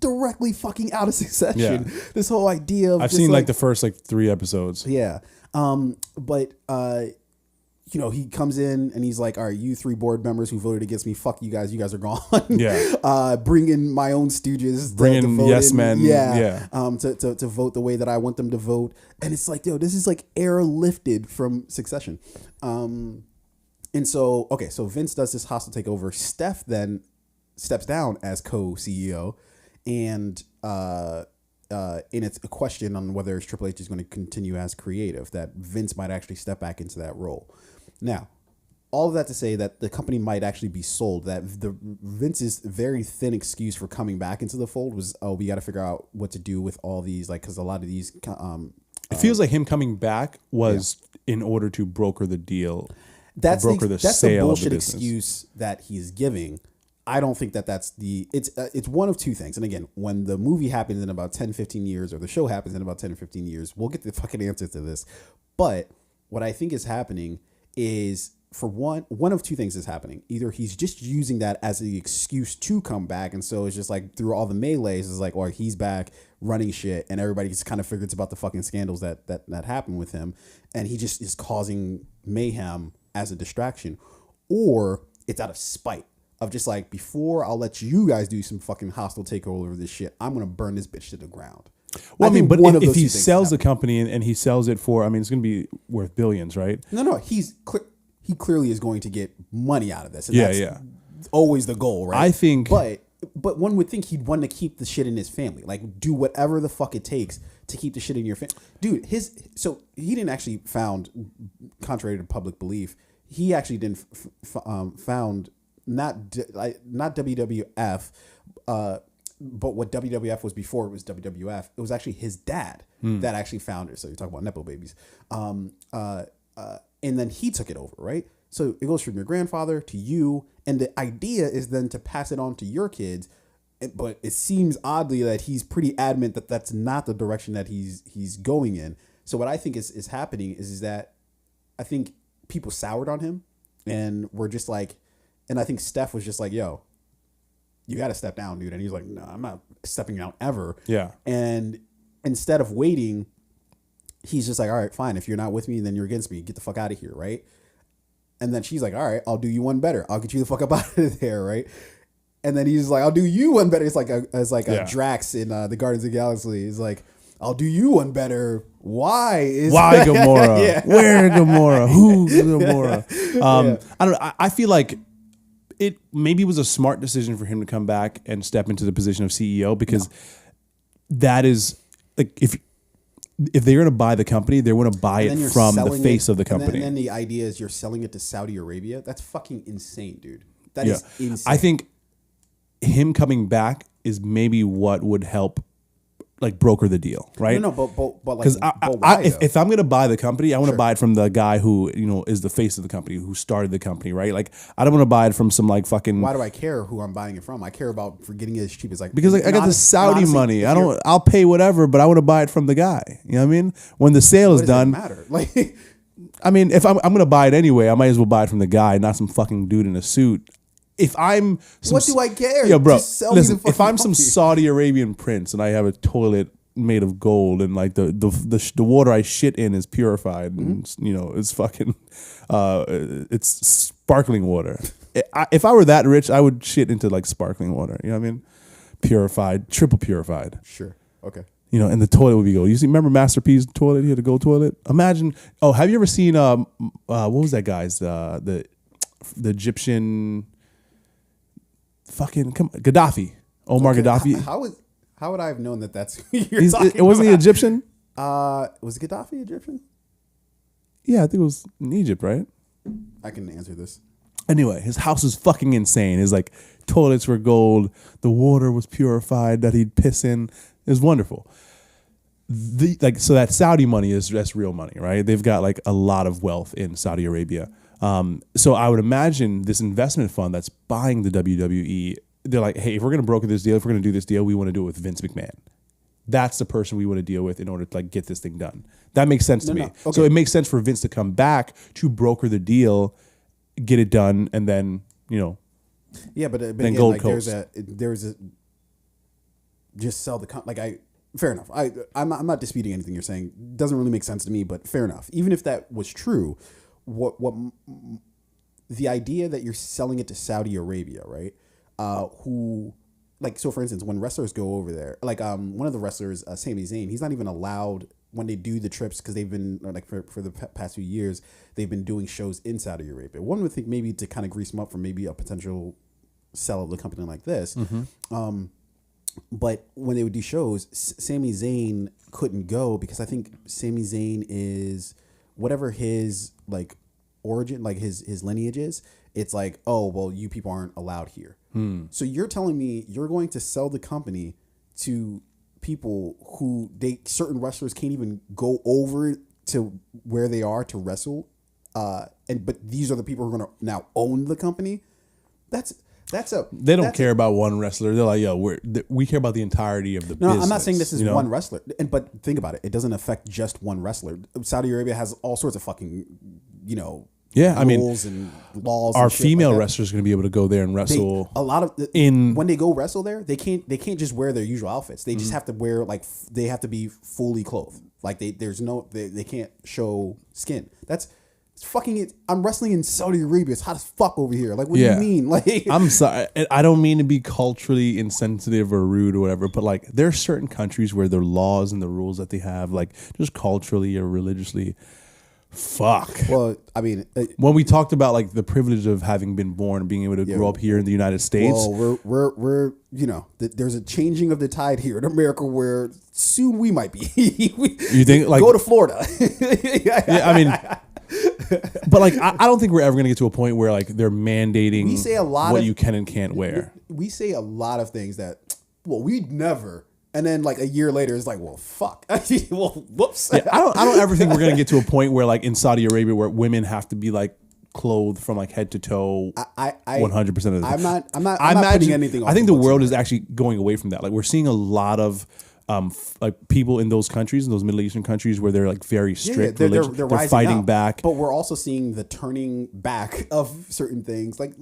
directly fucking out of Succession. Yeah. This whole idea of I've seen like the first like 3 episodes. Yeah. He comes in and he's like, all right, you 3 board members who voted against me, fuck you guys are gone. Yeah. Bring in my own stooges. Bring in yes men. Yeah. To vote the way that I want them to vote. And it's like, this is like airlifted from Succession. And so Vince does this hostile takeover. Steph then steps down as co-CEO and it's a question on whether Triple H is going to continue as creative, that Vince might actually step back into that role. Now, all of that to say that the company might actually be sold, that the Vince's very thin excuse for coming back into the fold was, we got to figure out what to do with all these, like, because a lot of these... it feels like him coming back was in order to broker the deal, that's broker the sale the bullshit of the business. Excuse that he's giving. I don't think that's it's one of two things. And again, when the movie happens in about 10, 15 years, or the show happens in about 10 or 15 years, we'll get the fucking answer to this. But what I think is happening is, for one of two things is happening. Either he's just using that as the excuse to come back, and so it's just like through all the melees, it's like, or he's back running shit, and everybody just kind of figures about the fucking scandals that happened with him, and he just is causing mayhem as a distraction, or it's out of spite of just like, before I'll let you guys do some fucking hostile takeover of this shit, I'm gonna burn this bitch to the ground. Well, I mean, but if he sells the company and he sells it for, I mean, it's going to be worth billions, right? No, he clearly is going to get money out of this. And that's always the goal, right? I think, but one would think he'd want to keep the shit in his family, like do whatever the fuck it takes to keep the shit in your family, dude. So he didn't actually found, contrary to public belief, he actually didn't found not WWF. But what WWF was before it was WWF, it was actually his dad that actually founded it. So you're talking about Nepo babies. And then he took it over, right? So it goes from your grandfather to you. And the idea is then to pass it on to your kids. But it seems oddly that he's pretty adamant that that's not the direction that he's going in. So what I think is happening is that I think people soured on him. And we're just like, and I think Steph was just like, yo, you got to step down, dude. And he's like, no, I'm not stepping down ever. Yeah. And instead of waiting, he's just like, all right, fine. If you're not with me, then you're against me. Get the fuck out of here, right? And then she's like, all right, I'll do you one better. I'll get you the fuck up out of there, right? And then he's like, I'll do you one better. It's like a Drax in the Guardians of the Galaxy. He's like, I'll do you one better. Why Gamora? Yeah. Where Gamora? Who's Gamora? I don't know. I feel like it maybe was a smart decision for him to come back and step into the position of CEO, because that is like, if they're going to buy the company, they want to buy it from the face of the company. And then the idea is you're selling it to Saudi Arabia. That's fucking insane, dude. That is insane. I think him coming back is maybe what would help, like, broker the deal, right? No, but like, because if I'm going to buy the company, I want to buy it from the guy who, you know, is the face of the company, who started the company, right? Like, I don't want to buy it from some like fucking. Why do I care who I'm buying it from? I care about getting it as cheap as like, because like, I got the Saudi money. I'll pay whatever, but I want to buy it from the guy. You know what I mean? When the sale is done, matter. Like, I mean, if I'm going to buy it anyway, I might as well buy it from the guy, not some fucking dude in a suit. If I'm what do I care? Yo, bro, listen, if I'm some Saudi Arabian prince and I have a toilet made of gold and like the water I shit in is purified and you know it's fucking it's sparkling water. If I were that rich, I would shit into like sparkling water. You know what I mean? Purified, triple purified. Sure. Okay. You know, and the toilet would be gold. Remember Master P's toilet? He had a gold toilet. Imagine. Oh, have you ever seen what was that guy's the Egyptian fucking Gaddafi? Omar Gaddafi. How would I have known that that's who you're talking about? Wasn't he Egyptian? Was Gaddafi Egyptian? Yeah, I think it was in Egypt, right? I can answer this. Anyway, his house was fucking insane. His like toilets were gold. The water was purified that he'd piss in. It was wonderful. So that Saudi money that's real money, right? They've got like a lot of wealth in Saudi Arabia. So I would imagine this investment fund that's buying the WWE, they're like, hey, if we're going to broker this deal, if we're going to do this deal, we want to do it with Vince McMahon. That's the person we want to deal with in order to like get this thing done. That makes sense to me. Okay. So it makes sense for Vince to come back to broker the deal, get it done, and then, you know. Yeah, but then again, Gold like Coast. there's a just sell the fair enough. I'm not disputing anything you're saying. It doesn't really make sense to me, but fair enough. Even if that was true, what the idea that you're selling it to Saudi Arabia, right? Who, like, so for instance, when wrestlers go over there, like one of the wrestlers, Sami Zayn, he's not even allowed when they do the trips, because they've been like for the past few years, they've been doing shows in Saudi Arabia. One would think maybe to kind of grease them up for maybe a potential sell of the company like this. But when they would do shows, Sami Zayn couldn't go because I think Sami Zayn is whatever his like origin, like his lineage is. It's like, oh, well, you people aren't allowed here. So you're telling me you're going to sell the company to people who certain wrestlers can't even go over to where they are to wrestle, but these are the people who are going to now own the company. That's They don't care about one wrestler. They're like, yo, we care about the entirety of the business. No, I'm not saying this is one wrestler. But think about it. It doesn't affect just one wrestler. Saudi Arabia has all sorts of fucking, rules and laws. Our and shit female like wrestlers are going to be able to go there and wrestle. When they go wrestle there, they can't just wear their usual outfits. They just have to wear they have to be fully clothed. Like they can't show skin. It's fucking it. I'm wrestling in Saudi Arabia. It's hot as fuck over here. Like, what do you mean? Like, I'm sorry. I don't mean to be culturally insensitive or rude or whatever, but like there are certain countries where their laws and the rules that they have, like just culturally or religiously, fuck. Well, I mean, when we talked about like the privilege of having been born and being able to grow up here in the United States. Well, we're there's a changing of the tide here in America where soon we might be. You think like go to Florida? Yeah, I mean. But like, I don't think we're ever going to get to a point where like they're mandating what you can and can't wear. We say a lot of things that, well, we'd never. And then like a year later, it's like, well, fuck. Well, whoops. Yeah, I don't ever think we're going to get to a point where like in Saudi Arabia where women have to be like clothed from like head to toe 100% of the time. I'm not putting anything on. I think the world is actually going away from that. Like we're seeing a lot of like people in those countries, in those Middle Eastern countries, where they're like very strict. They're fighting up, back. But we're also seeing the turning back of certain things. Like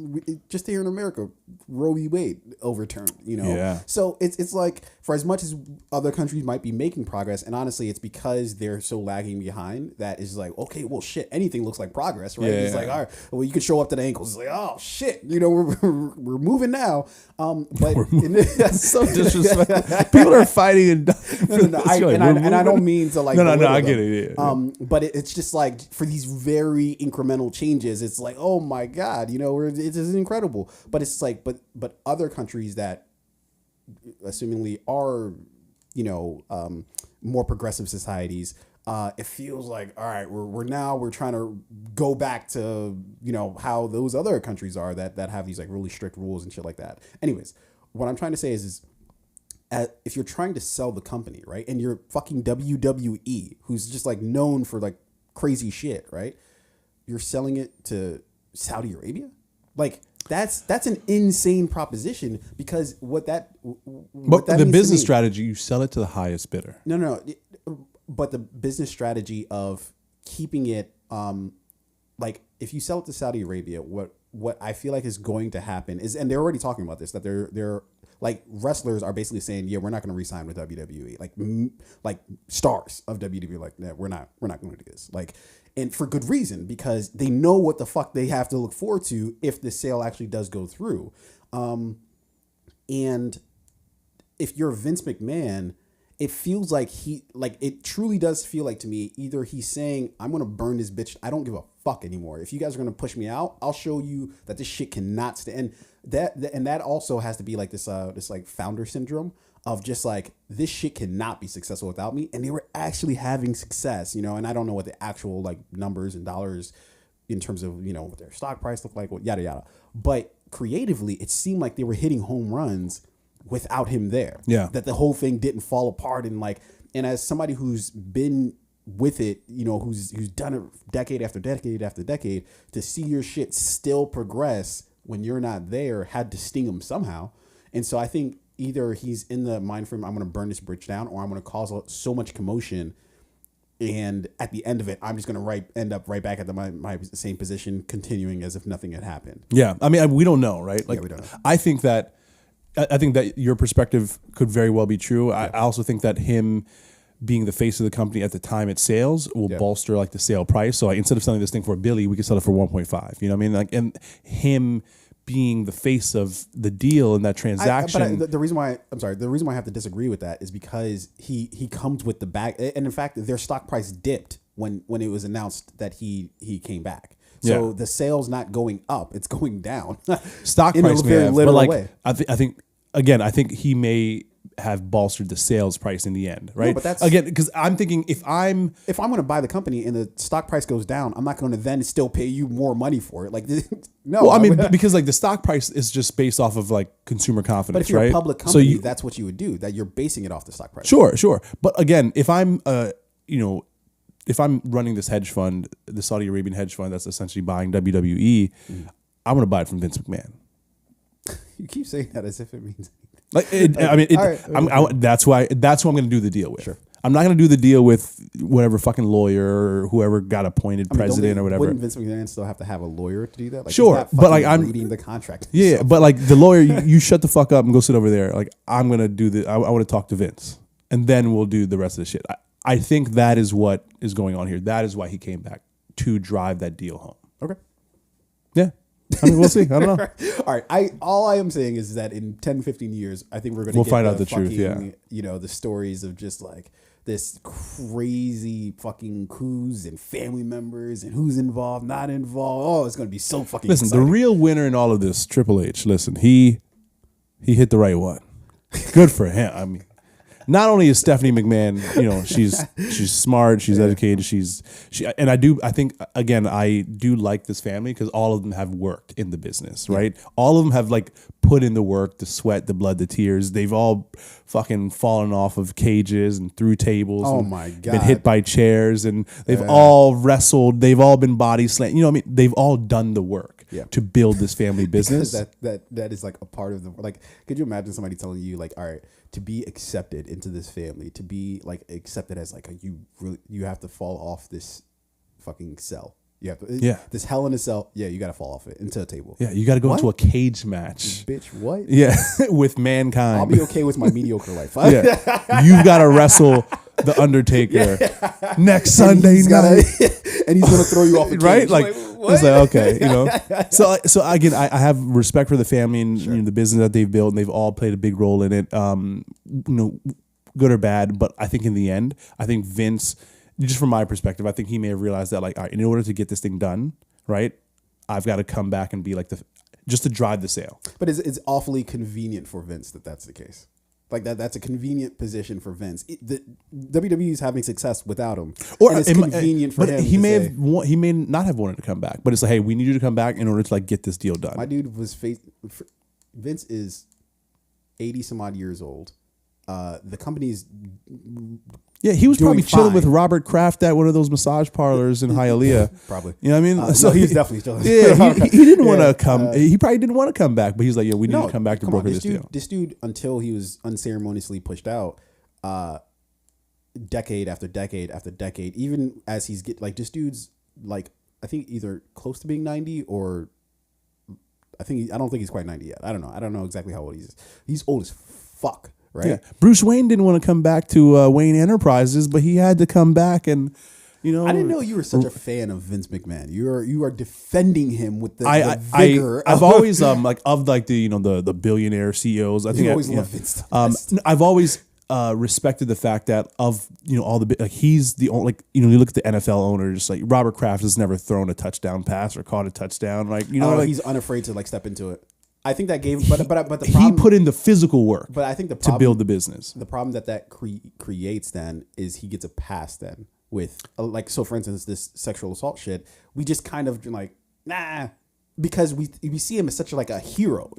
just here in America, Roe v. Wade overturned. Yeah. So it's like for as much as other countries might be making progress, and honestly, it's because they're so lagging behind that is like, okay, well, shit, anything looks like progress, right? It's like, all right, well, you can show up to the ankles. It's like, oh shit, we're moving now. But that's so disrespectful. People are fighting. No, I don't mean to like. No, I get it. Yeah. But it's just like for these very incremental changes, it's like, oh my god, it is incredible. But it's like, but other countries that, assumingly, are, more progressive societies. It feels like, all right, we're trying to go back to how those other countries are that have these like really strict rules and shit like that. Anyways, what I'm trying to say is if you're trying to sell the company, right, and you're fucking WWE, who's just like known for like crazy shit, right? You're selling it to Saudi Arabia, like that's an insane proposition because what that the business strategy, you sell it to the highest bidder. No. But the business strategy of keeping it, like if you sell it to Saudi Arabia, what I feel like is going to happen is, and they're already talking about this, that they're like wrestlers are basically saying, yeah, we're not going to re-sign with WWE, like stars of WWE, like that, we're not going to do this, like, and for good reason, because they know what the fuck they have to look forward to if the sale actually does go through, and if you're Vince McMahon. It feels like it truly does feel like to me, either he's saying, I'm going to burn this bitch. I don't give a fuck anymore. If you guys are going to push me out, I'll show you that this shit cannot stand. And that also has to be like this like founder syndrome of just like, this shit cannot be successful without me. And they were actually having success, and I don't know what the actual like numbers and dollars in terms of, what their stock price looked like, yada, yada. But creatively, it seemed like they were hitting home runs without him there. Yeah. That the whole thing didn't fall apart and as somebody who's been with it, who's done it decade after decade after decade, to see your shit still progress when you're not there had to sting him somehow. And so I think either he's in the mind frame, I'm going to burn this bridge down, or I'm going to cause so much commotion, and at the end of it, I'm just going to end up right back at my same position, continuing as if nothing had happened. Yeah. I mean, we don't know, right? Like, we don't know. I think that your perspective could very well be true. Yeah. I also think that him being the face of the company at the time it sales will bolster like the sale price. So like, instead of selling this thing for $1 billion, we could sell it for 1.5. You know what I mean? Like, and him being the face of the deal in that transaction. The reason why I have to disagree with that is because he comes with the back, and in fact, their stock price dipped when it was announced that he came back. So the sale's not going up; it's going down. Stock price, in a very literal way. I think he may have bolstered the sales price in the end, right? No, but that's again because I'm thinking if I'm going to buy the company and the stock price goes down, I'm not going to then still pay you more money for it. Like no, well, I mean because like the stock price is just based off of like consumer confidence, but if you're right? a public company, that's what you would do. That you're basing it off the stock price. Sure. But again, if I'm if I'm running this hedge fund, the Saudi Arabian hedge fund that's essentially buying WWE, I'm going to buy it from Vince McMahon. You keep saying that as if it means like. That's why. That's who I'm going to do the deal with. Sure. I'm not going to do the deal with whatever fucking lawyer or whoever got appointed president or whatever. Wouldn't Vince McMahon still have to have a lawyer to do that? Like, sure, but like I'm reading the contract. Yeah, but like the lawyer, you shut the fuck up and go sit over there. Like I'm going to do the. I want to talk to Vince, and then we'll do the rest of the shit. I think that is what is going on here. That is why he came back to drive that deal home. Okay. Yeah. I mean, we'll see. I don't know. All right. All I am saying is that in 10, 15 years, I think we'll find out the truth. Yeah. You know, the stories of just like this crazy fucking coups and family members and who's involved, not involved. Oh, it's going to be so fucking Listen, exciting. The real winner in all of this, Triple H, listen, he hit the right one. Good for him. I mean, not only is Stephanie McMahon, you know, she's smart, she's educated, and I think again, I do like this family because all of them have worked in the business, right? All of them have like put in the work, the sweat, the blood, the tears. They've all fucking fallen off of cages and through tables. Oh and my God. been hit by chairs, and they've all wrestled. They've all been body slammed. You know what I mean? They've all done the work to build this family business. that is like a part of the, like, could you imagine somebody telling you like, all right, to be accepted into this family, to be like accepted as like you have to fall off this fucking cell. You have to, this hell in a cell. Yeah, you got to fall off it into a table. Yeah, you got to go into a cage match. Bitch, what? Yeah, with Mankind. I'll be okay with my mediocre life. You've got to wrestle the Undertaker next Sunday night, and he's gonna throw you off the cage. Right? Like it's like, okay, you know. So again, I have respect for the family and you know, the business that they've built, and they've all played a big role in it. You know, good or bad, but I think in the end, I think Vince, just from my perspective, I think he may have realized that like, all right, in order to get this thing done, right, I've got to come back and be like just to drive the sale. But it's awfully convenient for Vince that that's the case. Like that's a convenient position for Vince. WWE is having success without him, or and it's convenient for him. He may not have wanted to come back, but it's like, hey, we need you to come back in order to like get this deal done. My dude was Vince is 80 some odd years old. The company's he was probably chilling with Robert Kraft at one of those massage parlors in Hialeah. Probably. You know what I mean? So he's definitely chilling. Yeah, he didn't want to come. He probably didn't want to come back, but he's like, we need to come back to broker this deal. This dude, until he was unceremoniously pushed out, decade after decade after decade, even as he's this dude's like, I think either close to being 90 or I don't think he's quite 90 yet. I don't know exactly how old he is. He's old as fuck. Right. Yeah. Bruce Wayne didn't want to come back to Wayne Enterprises, but he had to come back, and you know. I didn't know you were such a fan of Vince McMahon. You are defending him with the vigor. I've always the billionaire CEOs. I think always loved Vince. I've always respected the fact that of all the he's the only you look at the NFL owners like Robert Kraft has never thrown a touchdown pass or caught a touchdown he's unafraid to step into it. I think that gave, but the problem, he put in the physical work. But I think the problem, to build the business. The problem that creates then is he gets a pass then with so. For instance, this sexual assault shit, we just kind of because we see him as such a hero.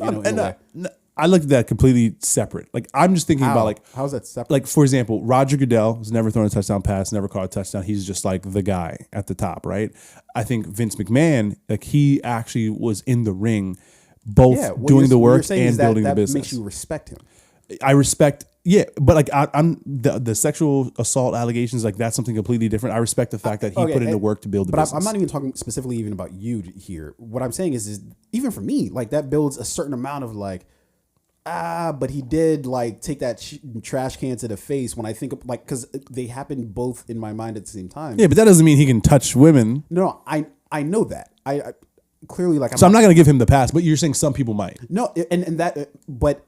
I look at that completely separate. Like I'm just thinking about how's that separate? Like for example, Roger Goodell has never thrown a touchdown pass, never caught a touchdown. He's just like the guy at the top, right? I think Vince McMahon, he actually was in the ring. Both doing the work and building the business. That makes you respect him. I respect, but I'm the sexual assault allegations, that's something completely different. I respect the fact that he put in the work to build the business. But I'm not even talking specifically even about you here. What I'm saying is even for me, that builds a certain amount of but he did take that trash can to the face when I think of because they happened both in my mind at the same time. Yeah, but that doesn't mean he can touch women. No, I know that. I clearly I'm not going to give him the pass, but you're saying some people might. No, and that, but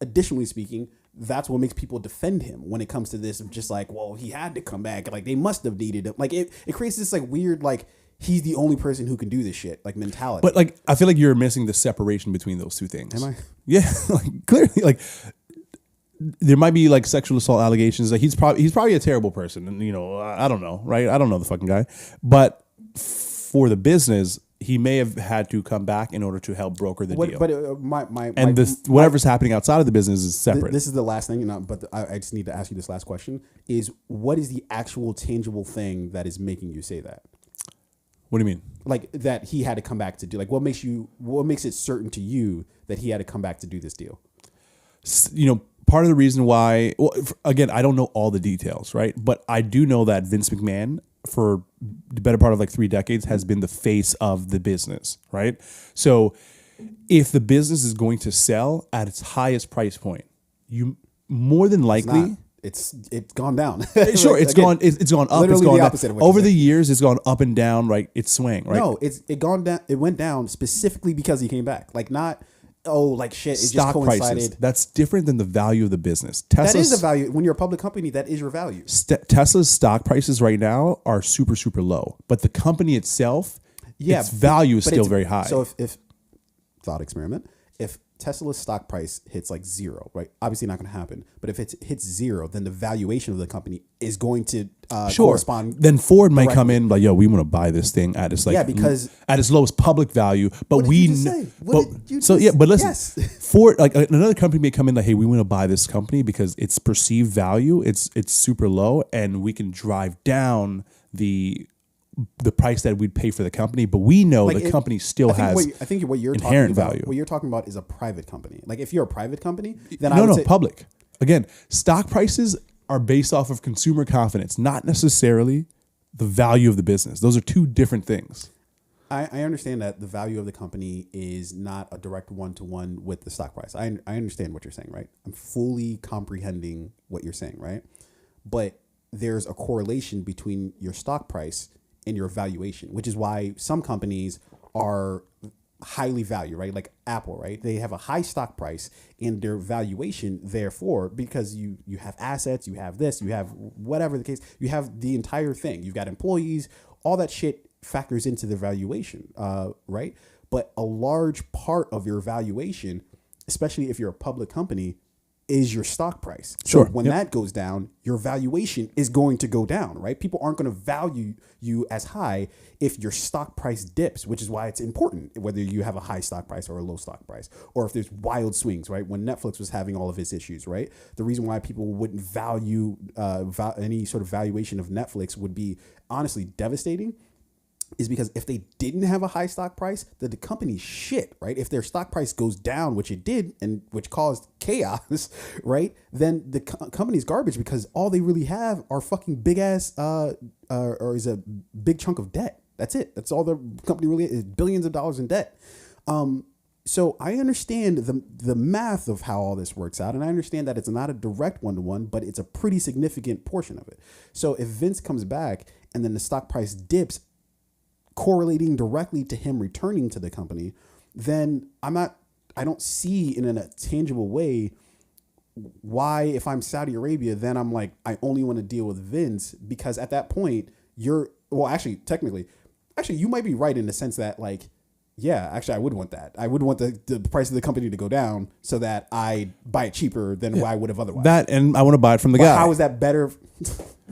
additionally speaking, that's what makes people defend him when it comes to this of just he had to come back. They must have needed him. It creates this weird, he's the only person who can do this shit, mentality. But I feel like you're missing the separation between those two things. Am I? Yeah, clearly, there might be sexual assault allegations. He's probably a terrible person, and I don't know, right? I don't know the fucking guy, but for the business, he may have had to come back in order to help broker the deal. But whatever's happening outside of the business is separate. This is the last thing, but I just need to ask you this last question: is what is the actual tangible thing that is making you say that? What do you mean? Like that he had to come back to do. Like what makes it certain to you that he had to come back to do this deal? Part of the reason why, well, again, I don't know all the details, right? But I do know that Vince McMahon, for the better part of like 3 decades, has been the face of the business, right? So if the business is going to sell at its highest price point, you more than likely... It's gone down. Sure, it's gone up. It's gone the down. opposite of what Over you're the saying. years, it's gone up and down. Right, it's swaying. Right. No, it gone down. It went down specifically because he came back. Like not like shit. It Stock just coincided. prices. That's different than the value of the business. Tesla's, That is a value when you're a public company. That is your value. Tesla's stock prices right now are super super low, but the company itself, its value is still very high. So if thought experiment, if Tesla's stock price hits like 0, right? Obviously not going to happen. But if it hits 0, then the valuation of the company is going to correspond. Then Ford might come in like, yo, we want to buy this thing at its because at its lowest public value. But what did you just say? But listen, yes. Ford, like another company may come in like, hey, we want to buy this company because its perceived value, it's super low, and we can drive down the price that we'd pay for the company, but we know the company still has I think what you're inherent talking about, value. What you're talking about is a private company. Like if you're a private company, then public. Again, stock prices are based off of consumer confidence, not necessarily the value of the business. Those are two different things. I understand that the value of the company is not a direct one-to-one with the stock price. I understand what you're saying, right? I'm fully comprehending what you're saying, right? But there's a correlation between your stock price and your valuation, which is why some companies are highly valued, right? Like Apple, right? They have a high stock price and their valuation, therefore, because you have assets, you have this, you have whatever the case, you have the entire thing. You've got employees, all that shit factors into the valuation, right? But a large part of your valuation, especially if you're a public company, is your stock price. So when that goes down, your valuation is going to go down, right? People aren't going to value you as high if your stock price dips, which is why it's important whether you have a high stock price or a low stock price, or if there's wild swings, right? When Netflix was having all of its issues, right? The reason why people wouldn't value any sort of valuation of Netflix would be honestly devastating, is because if they didn't have a high stock price, then the company's shit, right? If their stock price goes down, which it did, and which caused chaos, right? Then the company's garbage because all they really have are fucking big ass, or is a big chunk of debt. That's it. That's all the company really is, billions of dollars in debt. So I understand the math of how all this works out, and I understand that it's not a direct one-to-one, but it's a pretty significant portion of it. So if Vince comes back and then the stock price dips, correlating directly to him returning to the company, then I don't see in a tangible way why, if I'm Saudi Arabia, then I'm like, I only want to deal with Vince, because at that point technically, you might be right in the sense that like, yeah, actually I would want that. I would want the price of the company to go down so that I buy it cheaper than I would have otherwise. That, and I want to buy it from the guy. How is that better?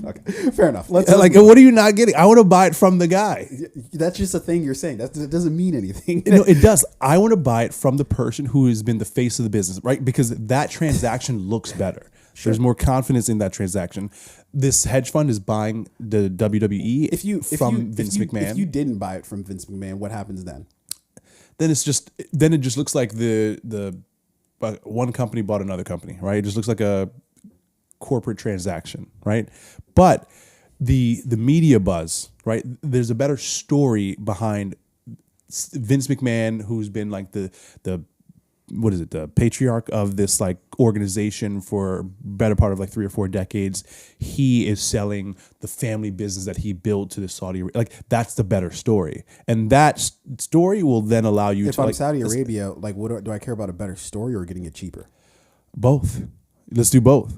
Okay, fair enough. What are you not getting? I want to buy it from the guy. That's just a thing you're saying. That doesn't mean anything. No, it does. I want to buy it from the person who has been the face of the business, right? Because that transaction looks better. Sure. There's more confidence in that transaction. This hedge fund is buying the WWE from Vince McMahon. If you didn't buy it from Vince McMahon, what happens then? Then it just looks like the one company bought another company, right? It just looks like a corporate transaction, right? But the media buzz, right? There's a better story behind Vince McMahon, who's been like the patriarch of this like organization for better part of like 3 or 4 decades. He is selling the family business that he built to the Saudi Arabia. Like that's the better story, and that story will then allow you. If I'm Saudi Arabia, like, what do I care about, a better story or getting it cheaper? Both. Let's do both.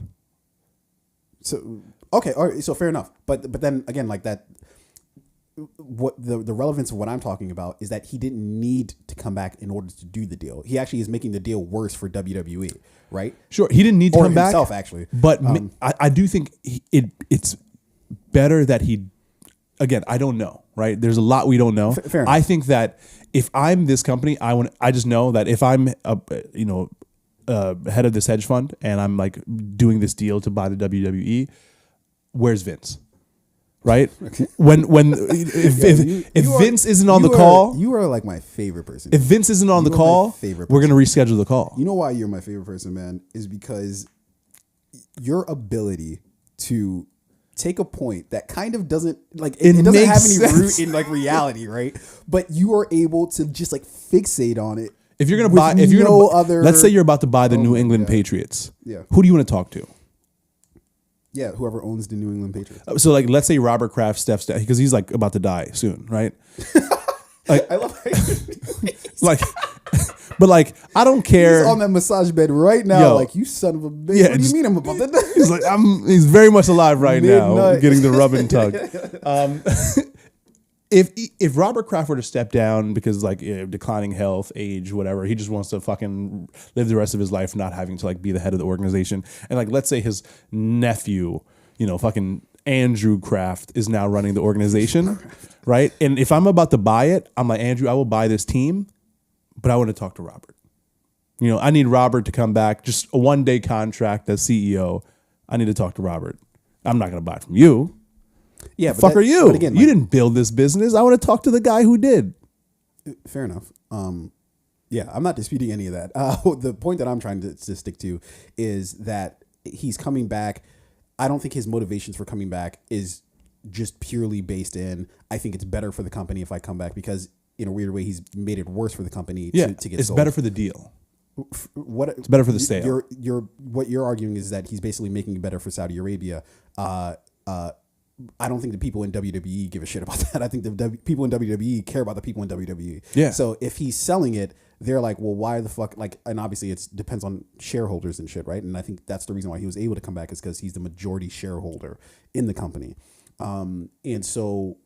So okay, all right, so fair enough. But then again, like that. What the relevance of what I'm talking about is that he didn't need to come back in order to do the deal. He actually is making the deal worse for WWE, right? Sure, he didn't need to come back himself, actually. But I do think it's better that he. Again, I don't know, right? There's a lot we don't know. Fair enough. I think that if I'm this company, I just know that if I'm head of this hedge fund and I'm like doing this deal to buy the WWE, where's Vince? right? When if Vince isn't on the call, you are like my favorite person. If Vince isn't on the call, we're gonna reschedule the call. You know why you're my favorite person, man? Is because your ability to take a point that kind of doesn't like it doesn't have any root in like reality, right? But you are able to just like fixate on it. If you're gonna buy, let's say you're about to buy the New England Patriots. Yeah. Who do you want to talk to? Yeah, whoever owns the New England Patriots. So, like, let's say Robert Kraft steps down because he's like about to die soon, right? Like, I love like, but like, I don't care. He's on that massage bed right now. Like, you son of a bitch. Yeah, what do you mean I'm about to die? He's like, he's very much alive right now, getting the rub and tug. If Robert Kraft were to step down because like declining health, age, whatever, he just wants to fucking live the rest of his life not having to like be the head of the organization. And like, let's say his nephew, fucking Andrew Kraft is now running the organization, right? And if I'm about to buy it, I'm like, Andrew, I will buy this team, but I want to talk to Robert. I need Robert to come back, just a 1-day contract as CEO. I need to talk to Robert. I'm not going to buy it from you. Yeah, the fuck are you? Again, you didn't build this business. I want to talk to the guy who did. Fair enough. Yeah, I'm not disputing any of that. The point that I'm trying to stick to is that he's coming back. I don't think his motivations for coming back is just purely based in, I think it's better for the company if I come back, because in a weird way, he's made it worse for the company to get it's sold. Better for the deal. It's better for the sale. What you're arguing is that he's basically making it better for Saudi Arabia. I don't think the people in WWE give a shit about that. I think the people in WWE care about the people in WWE. Yeah. So if he's selling it, they're like, well, why the fuck? Like, and obviously it depends on shareholders and shit, right? And I think that's the reason why he was able to come back, is because he's the majority shareholder in the company. And so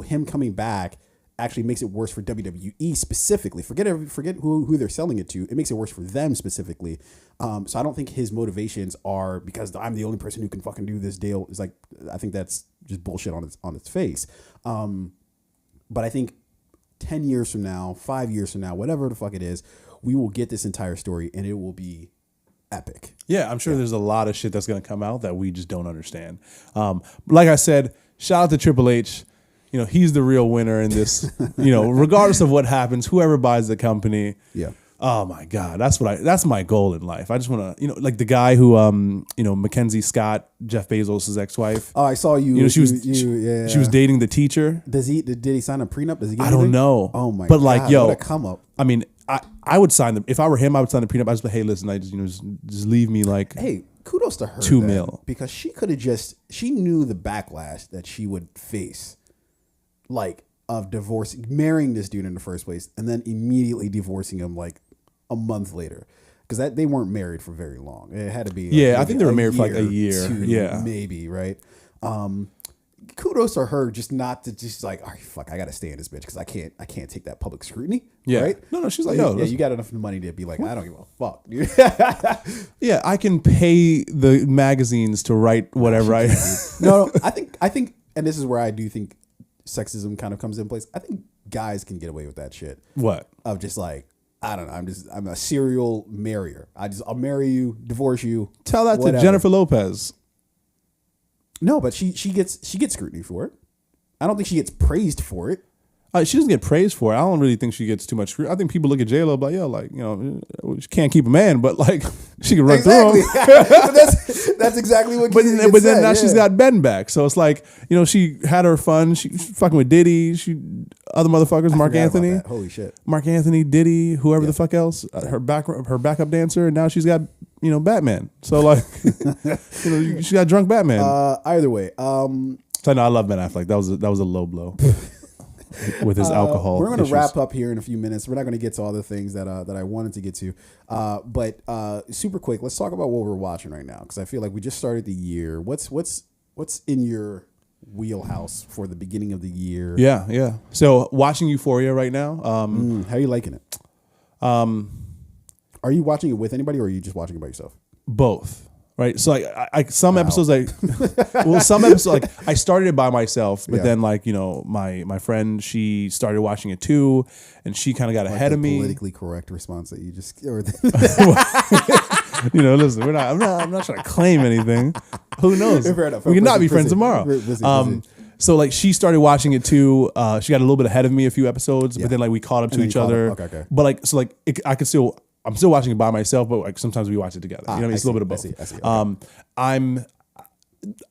him coming back actually makes it worse for WWE specifically. Forget who they're selling it to. It makes it worse for them specifically. So I don't think his motivations are because I'm the only person who can fucking do this deal. It's like, I think that's just bullshit on its face. But I think 10 years from now, 5 years from now, whatever the fuck it is, we will get this entire story and it will be epic. Yeah, I'm sure there's a lot of shit that's going to come out that we just don't understand. Like I said, shout out to Triple H. He's the real winner in this, regardless of what happens, whoever buys the company. Yeah. Oh my God. That's my goal in life. I just want to, like the guy who, Mackenzie Scott, Jeff Bezos' ex-wife. Oh, I saw you. She was dating the teacher. Did he sign a prenup? Does he get I don't know. Oh my God. But like, yo, what a come up. I mean, I would sign if I were him, I would sign the prenup. I just like, hey, listen, I just, just leave me like, hey, kudos to her. $2 million. Because she could have she knew the backlash that she would face. Like, of marrying this dude in the first place and then immediately divorcing him like a month later, because they weren't married for very long. It had to be I think they were married for like a year, maybe, right? Kudos to her, just not to just like, all right, fuck, I gotta stay in this bitch because I can't take that public scrutiny. Right? No, she's like, yo, you got enough money to be like, I don't give a fuck, dude. Yeah, I can pay the magazines to write whatever No, I think, and this is where I do think sexism kind of comes in place. I think guys can get away with that shit. What? Of just like, I don't know, I'm a serial marrier. I'll marry you, divorce you. Tell that to Jennifer Lopez. No, but she gets scrutiny for it. I don't think she gets praised for it. She doesn't get praised for it. I don't really think she gets too much scrutiny. I think people look at J-Lo like, yo, like, she can't keep a man, but like she can run through him. that's exactly what. But then now she's got Ben back, so it's like, she had her fun. She's fucking with Diddy. Other motherfuckers, Mark Anthony. Holy shit. Mark Anthony, Diddy, whoever the fuck else. Her backup dancer, and now she's got Batman. So like, she got drunk Batman. Either way, so no, I love Ben Affleck. That was a low blow. With his alcohol. We're going to wrap up here in a few minutes. We're not going to get to all the things that I wanted to get to. But super quick, let's talk about what we're watching right now, because I feel like we just started the year. What's in your wheelhouse for the beginning of the year? Yeah. So watching Euphoria right now. How are you liking it? Are you watching it with anybody, or are you just watching it by yourself? Both. Right, so like some episodes, some episodes, like I started it by myself, but then like my friend, she started watching it too, and she kind of got ahead of me. Politically correct response that you just. Listen, I'm not trying to claim anything. Who knows? Fair enough. We can not be friends tomorrow. So like she started watching it too. She got a little bit ahead of me a few episodes, but then like we caught up to each other. Okay. But like I'm still watching it by myself, but like sometimes we watch it together. You know what I mean? It's a little bit of both. I see. Okay.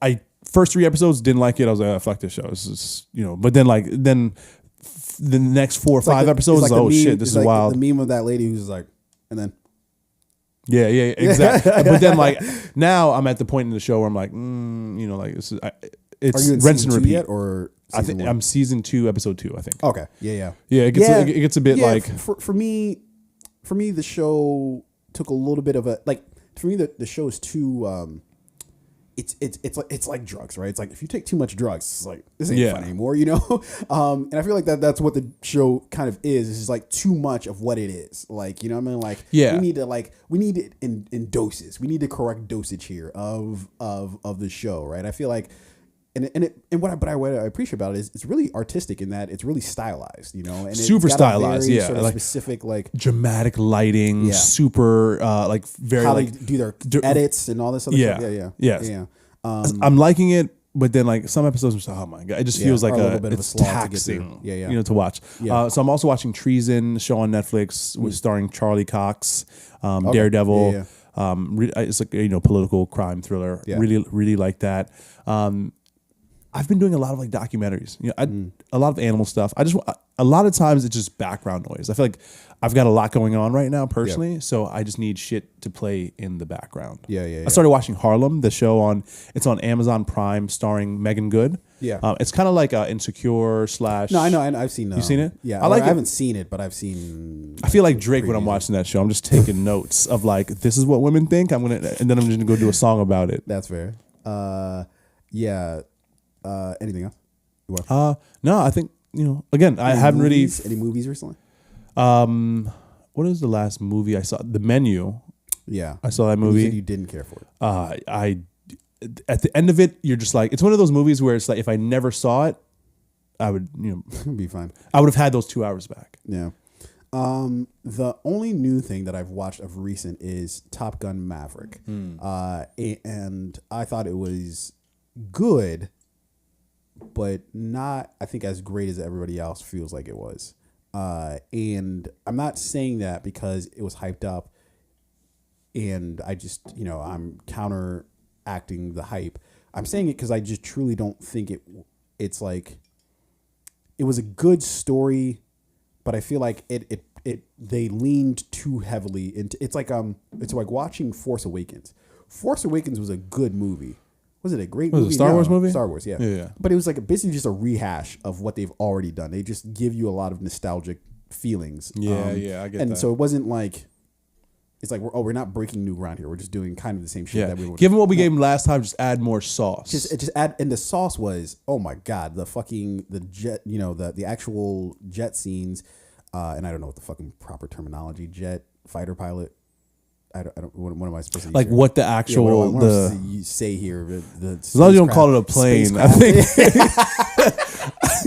I first 3 episodes didn't like it. I was like, oh, fuck this show. It's just, but then the next 4 or 5 episodes, like oh shit, this is like wild. The meme of that lady who's like, and then. Yeah, exactly. But then like now I'm at the point in the show where I'm like, like this is. It's rinse and repeat. Yet, or I think I'm season 2, episode 2. I think. Okay. Yeah. It gets a bit like for me, the show took a little bit of a like. For me, the show is too. It's like drugs, right? It's like if you take too much drugs, it's like this ain't fun anymore, And I feel like that's what the show kind of is. It's just like too much of what it is. Like, you know what I mean? Like we need it in doses. We need the correct dosage here of the show, right? I feel like what I appreciate about it is it's really artistic in that it's really stylized, and super it's stylized, sort of like specific, like dramatic lighting, super like very how like they do their edits and all this other stuff. Yeah. I'm liking it, but then like some episodes are oh my god, it just feels like it's taxing, to watch. So I'm also watching Treason, show on Netflix with starring Charlie Cox, Daredevil. It's like political crime thriller. Really like that. I've been doing a lot of like documentaries, a lot of animal stuff. A lot of times it's just background noise. I feel like I've got a lot going on right now personally, so I just need shit to play in the background. I started watching Harlem, the show it's on Amazon Prime, starring Megan Good. It's kind of like Insecure / No, I know, I've seen. You've seen it? Yeah, I haven't seen it, but I've seen. I feel like Drake when I'm watching that show. I'm just taking notes of like, this is what women think. And then I'm just gonna go do a song about it. That's fair. Anything else? No, I think again, I haven't really any movies recently. What is the last movie I saw? The Menu. Yeah, I saw that movie. You said you didn't care for it. At the end of it, you're just like, it's one of those movies where it's like, if I never saw it, I would be fine. I would have had those 2 hours back. Yeah. The only new thing that I've watched of recent is Top Gun Maverick, and I thought it was good, but not, I think, as great as everybody else feels like it was. And I'm not saying that because it was hyped up and I just, I'm counteracting the hype. I'm saying it because I just truly don't think it's like, it was a good story, but I feel like they leaned too heavily into, it's like watching Force Awakens. Force Awakens was a good movie. Was it a great movie? Was it a Star Wars movie? Star Wars, yeah. But it was like basically just a rehash of what they've already done. They just give you a lot of nostalgic feelings. I get that. And so it wasn't like, it's like, we're not breaking new ground here. We're just doing kind of the same shit that we were. Given what we gave them last time, just add more sauce. Just add, and the sauce was, oh my god, the jet, the actual jet scenes, and I don't know what the fucking proper terminology, jet fighter pilot. I don't. What am I supposed to use like? Here? What the actual what you say here? As long as you don't call it a plane, I think.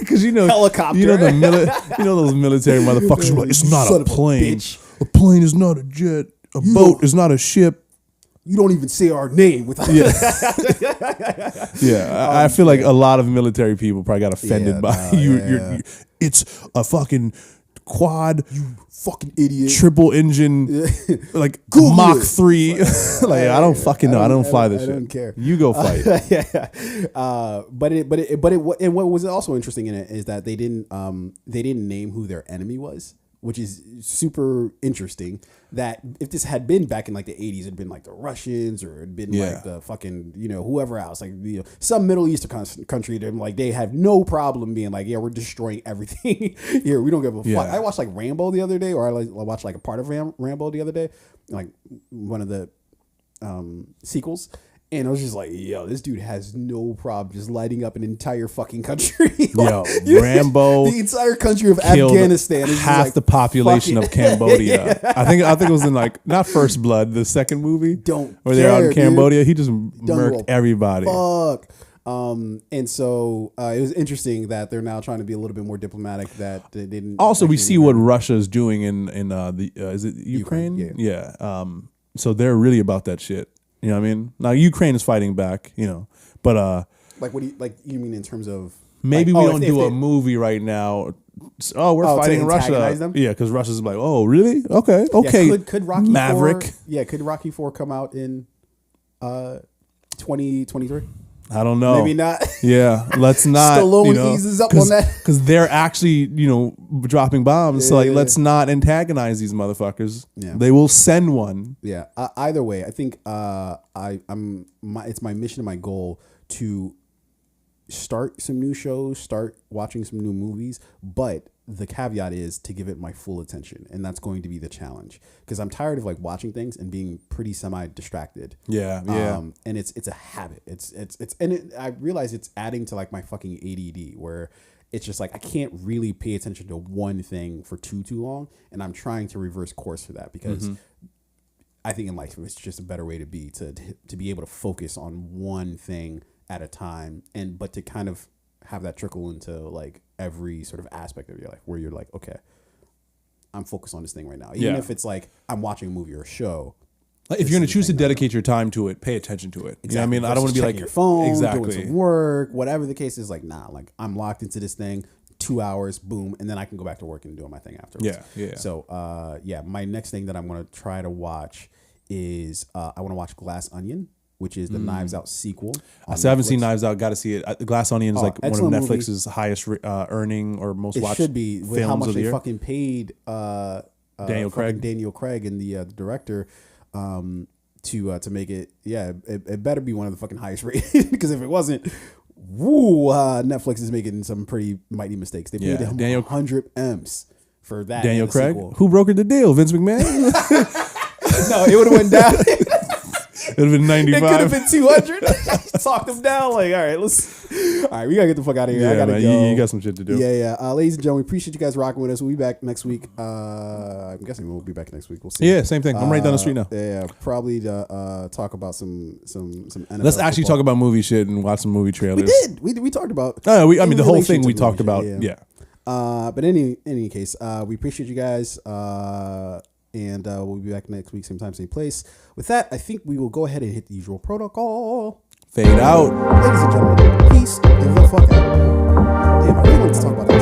Because helicopter. Those military motherfuckers are like, it's not a plane. A plane is not a jet. A boat is not a ship. You don't even say our name without. I feel like a lot of military people probably got offended by you. It's a fucking quad, you fucking idiot, triple engine, like Google Mach it. 3. Like I don't fucking know. I don't fly this shit. I don't care. You go fight. What was also interesting in it is that they didn't name who their enemy was, which is super interesting. That if this had been back in like the 80s, it'd been like the Russians or it'd been like the fucking, whoever else, like some Middle Eastern country. They're like, they have no problem being like, yeah, we're destroying everything here. We don't give a fuck. I watched like Rambo the other day, or I watched like a part of Rambo the other day, like one of the sequels. And I was just like, yo, this dude has no problem just lighting up an entire fucking country. Yo, Rambo, the entire country of Afghanistan is half like, the population of Cambodia. I think it was in like not First Blood, the second movie. Where they're out in Cambodia. Dude. He just murked everybody. Fuck. And so it was interesting that they're now trying to be a little bit more diplomatic. That they didn't. Also, we see what Russia is doing in is it Ukraine? Yeah. So they're really about that shit. You know what I mean? Now Ukraine is fighting back, but like what do you like? You mean in terms of maybe we don't do a movie right now. Oh, we're fighting Russia. Them? Yeah, because Russia's like, oh, really? Okay. Yeah, could Rocky Maverick? 4, could Rocky 4 come out in 2023? I don't know. Maybe not. Yeah, let's not. Stallone eases up on that because they're actually, dropping bombs. So let's not antagonize these motherfuckers. Yeah. They will send one. Yeah. Either way, I think it's my mission and my goal to start some new shows, start watching some new movies, but the caveat is to give it my full attention, and that's going to be the challenge because I'm tired of like watching things and being pretty semi distracted. Yeah. And it's a habit. I realize it's adding to like my fucking ADD where it's just like I can't really pay attention to one thing for too long, and I'm trying to reverse course for that because I think in life it's just a better way to be to be able to focus on one thing at a time, but to kind of have that trickle into like every sort of aspect of your life where you're like, okay, I'm focused on this thing right now. Even if it's like I'm watching a movie or a show. Like if you're going to choose to dedicate your time to it, pay attention to it. Exactly. You know what I mean? I don't want to be like your phone, doing some work, whatever the case is. Like, nah, like I'm locked into this thing, 2 hours, boom, and then I can go back to work and do my thing afterwards. Yeah. So, my next thing that I'm going to try to watch is I want to watch Glass Onion, which is the Knives Out sequel. I haven't seen Knives Out. Got to see it. Glass Onion is like one of Netflix's highest earning or most watched. It should be with how much they fucking paid Daniel Craig and the director to make it. Yeah, it better be one of the fucking highest rated because if it wasn't, Netflix is making some pretty mighty mistakes. They paid him 100 M's for that. Daniel Craig, who brokered the deal? Vince McMahon. No, it would have went down. It would have been 95. It could have been 200. Talked them down. Like, all right, we gotta get the fuck out of here. Yeah, I gotta go. You got some shit to do. Yeah. Ladies and gentlemen, we appreciate you guys rocking with us. We'll be back next week. I'm guessing we'll be back next week. We'll see. Yeah, same thing. I'm right down the street now. Yeah, probably to talk about some NFL Let's actually talk about movie shit and watch some movie trailers. We did. We talked about. The whole thing we talked about. Yeah. But in any case, we appreciate you guys. And we'll be back next week, same time, same place. With that, I think we will go ahead and hit the usual protocol. Fade out. Ladies and gentlemen, peace and the fuck out. Damn, I really wanted to talk about that.